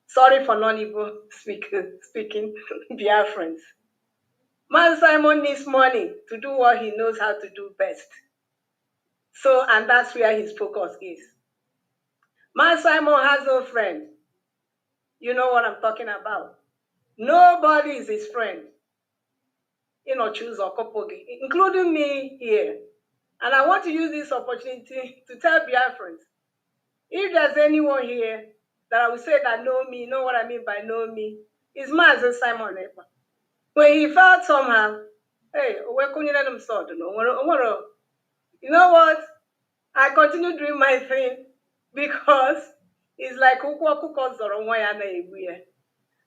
Sorry for non-Igbo speaking Biafrans. Master Simon needs money to do what he knows how to do best. So, and that's where his focus is. Master Simon has no friend. You know what I'm talking about. Nobody is his friend. You know, choose or couple, including me here. And I want to use this opportunity to tell Biafrans, if there's anyone here that I would say that know me, know what I mean by know me, is Mazi Simon Ekpa. When he felt somehow, hey, you know what? I continue doing my thing because it's like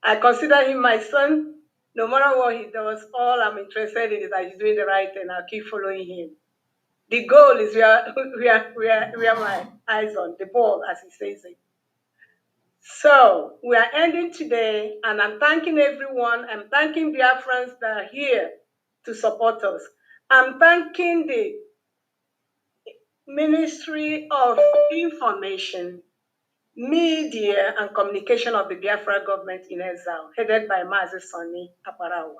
I consider him my son. No matter what he does, all I'm interested in is that he's doing the right thing. I'll keep following him. The goal is where my eyes on the ball, as he says it. So we are ending today, and I'm thanking everyone. I'm thanking Biafrans that are here to support us. I'm thanking the Ministry of Information, Media and Communication of the Biafra government in exile, headed by Mazi Sani Aparawa.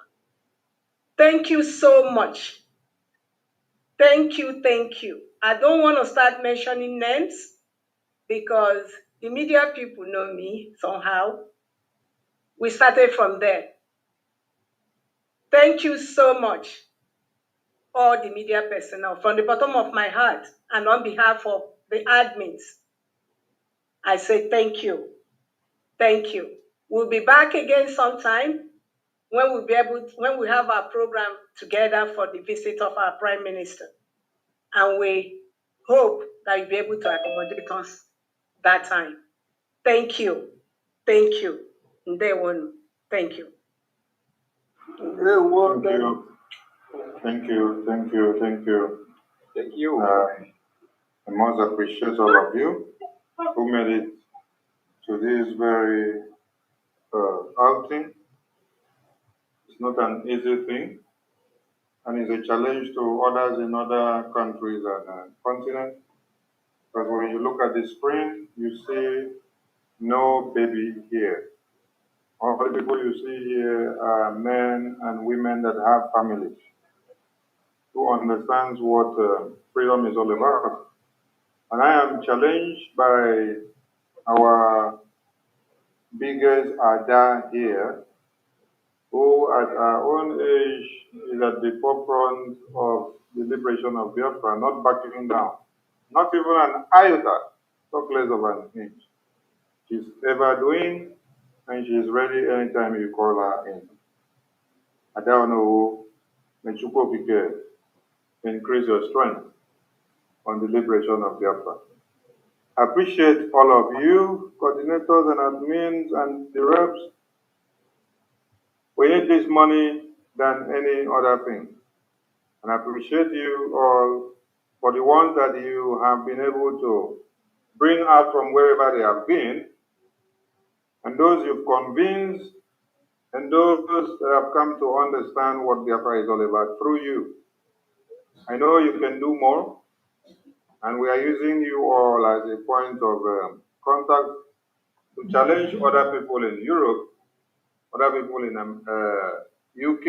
Thank you so much. Thank you, thank you. I don't want to start mentioning names because the media people know me somehow. We started from there. Thank you so much, all the media personnel, from the bottom of my heart and on behalf of the admins. I say thank you. Thank you. We'll be back again sometime when when we have our program together for the visit of our Prime Minister. And we hope that you'll be able to accommodate us that time. Thank you. Thank you. Ndewonu. Thank you. Thank you. Thank you. Thank you. Thank you. Thank you. I must appreciate all of you who made it to this very outing. It's not an easy thing, and it's a challenge to others in other countries and continents. But when you look at the screen, you see no baby here. All the people you see here are men and women that have families, who understands what freedom is all about. And I am challenged by our biggest Ada here, who at our own age is at the forefront of the liberation of Biafra, not backing down. Not even an iota, talk less of an inch. She's ever doing, and she's ready anytime you call her in. I don't know, increase your strength on the liberation of Biafra. I appreciate all of you, coordinators and admins and the reps. We need this money than any other thing. And I appreciate you all for the ones that you have been able to bring out from wherever they have been, and those you've convinced, and those that have come to understand what Biafra is all about through you. I know you can do more, and we are using you all as a point of contact to challenge other people in Europe, other people in UK,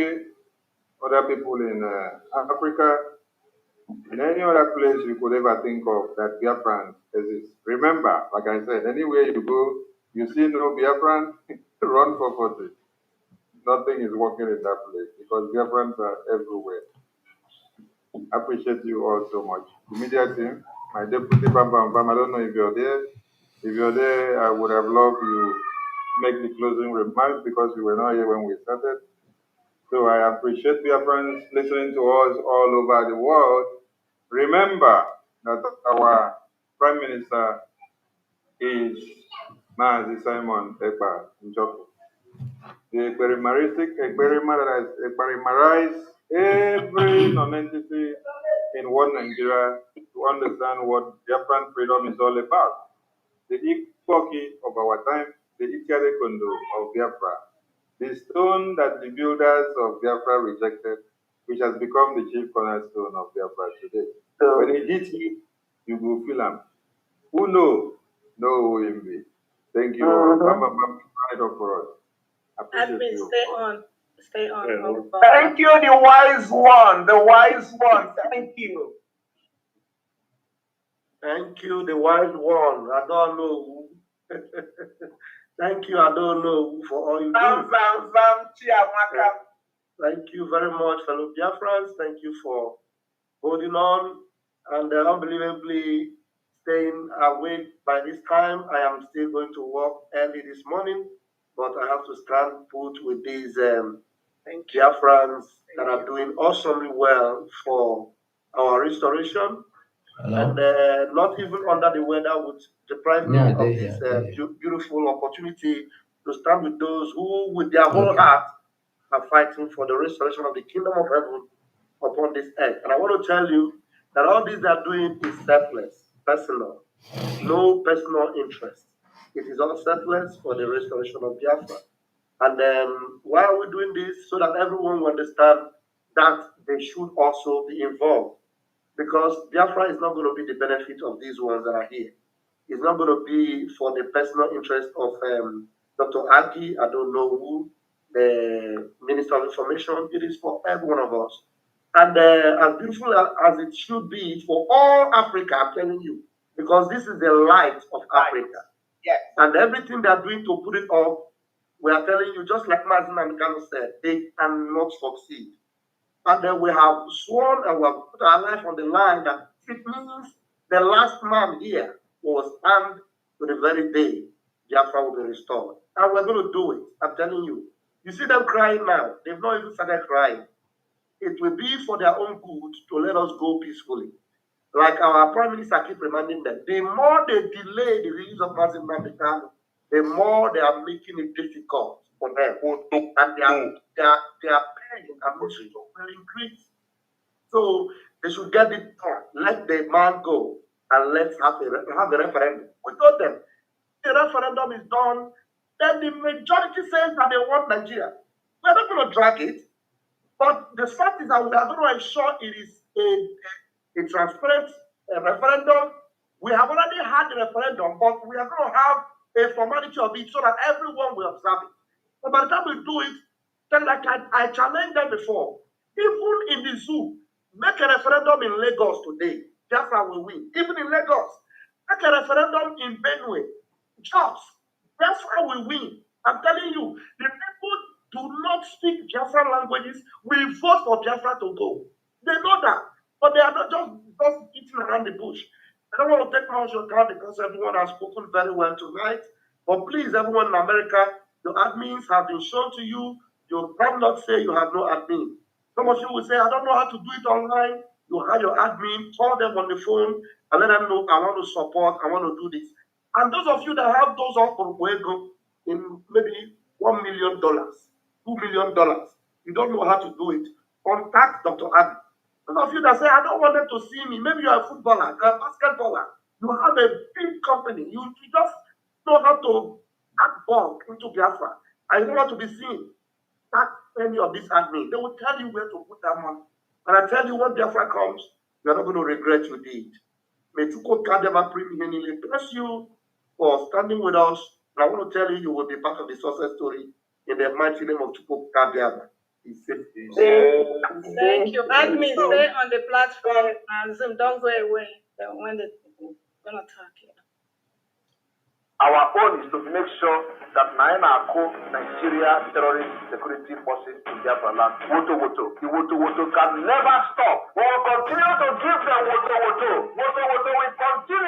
other people in Africa, in any other place you could ever think of that Biafran exists. Remember, like I said, anywhere you go, you see no Biafran, run for 40. Nothing is working in that place because Biafrans are everywhere. I appreciate you all so much. The media team, my deputy Bam Bam Bam, I don't know if you're there. If you're there, I would have loved you make the closing remarks because you were not here when we started. So I appreciate Biafrans listening to us all over the world. Remember that our Prime Minister is Mazi Simon Ekpa Njoku. The experiment that has experienced every non-entity in one Nigeria to understand what Biafran freedom is all about. The Ikoki of our time, the Ikiade Kondo of Biafra, the stone that the builders of Biafra rejected, which has become the chief cornerstone of Biafra today. When it hits you, you will feel them. Who know? No OMB. Thank you. Bam, it up for us. Admin, stay on. Stay on. Thank you, the wise one. The wise one. Thank you. Thank you, the wise one. I don't know. Thank you, I don't know for all you do. Thank you very much, fellow Biafrans. Thank you for holding on and unbelievably staying awake by this time. I am still going to work early this morning, but I have to stand put with these Biafrans that are doing awesomely well for our restoration. Hello? And not even under the weather would deprive me of this beautiful opportunity to stand with those who, with their whole heart, are fighting for the restoration of the kingdom of heaven upon this earth. And I want to tell you that all this they are doing is selfless, personal, no personal interest. It is all selfless for the restoration of Biafra. And why are we doing this? So that everyone will understand that they should also be involved. Because Biafra is not going to be the benefit of these ones that are here. It's not going to be for the personal interest of Dr. Aki, I don't know who, the Minister of Information. It is for every one of us. And as beautiful as it should be for all Africa, I'm telling you, because this is the light of Africa. Yes. And everything they're doing to put it up, we are telling you, just like Mazin and Kano said, they cannot succeed. And then we have sworn and we have put our life on the line that it means the last man here will stand to the very day Biafra will be restored. And we're going to do it. I'm telling you. You see them crying now. They've not even started crying. It will be for their own good to let us go peacefully. Like our Prime Minister keep reminding them, the more they delay the release of Mazin Mandekano, the more they are making it difficult for them. And their pain and misery will increase. So they should get it done. Let the man go and let's have a referendum. We told them, the referendum is done, then the majority says that they want Nigeria. We're not going to drag it. But the fact is that we are going to ensure it is a transparent referendum. We have already had the referendum, but we are going to have a formality of it so that everyone will observe it. But by the time we do it, then like I challenged them before, even in the zoo, make a referendum in Lagos today. Biafra will win. Even in Lagos, make a referendum in Benue. Just Biafra will win. I'm telling you, the people do not speak Biafran languages. We vote for Biafra to go. They know that, but they are not just eating around the bush. I don't want to take much of time because everyone has spoken very well tonight. But please, everyone in America, your admins have been shown to you. You probably not say you have no admin. Some of you will say, I don't know how to do it online. You have your admin, call them on the phone, and let them know, I want to support, I want to do this. And those of you that have those offers in maybe $1 million, $2 million, you don't know how to do it, contact Dr. Abi. Those of you that say, I don't want them to see me, maybe you're a footballer, you're a basketballer, you have a big company, you just know how to add bulk into Biafra, and you don't want to be seen. Ask any of these admin. They will tell you where to put that money. And I tell you, when Biafra comes, you are not going to regret you did. May Chuko Kadema Premier bless you for standing with us. And I want to tell you, you will be part of the success story in the mighty name of Chuko Kadema. Thank you. Admin, stay on the platform and Zoom. Don't go away when they're going to talk here. Our own is to make sure that Nigeria terrorist security forces in Biafra land, Woto. The Woto can never stop. We will continue to give them Woto. Woto will continue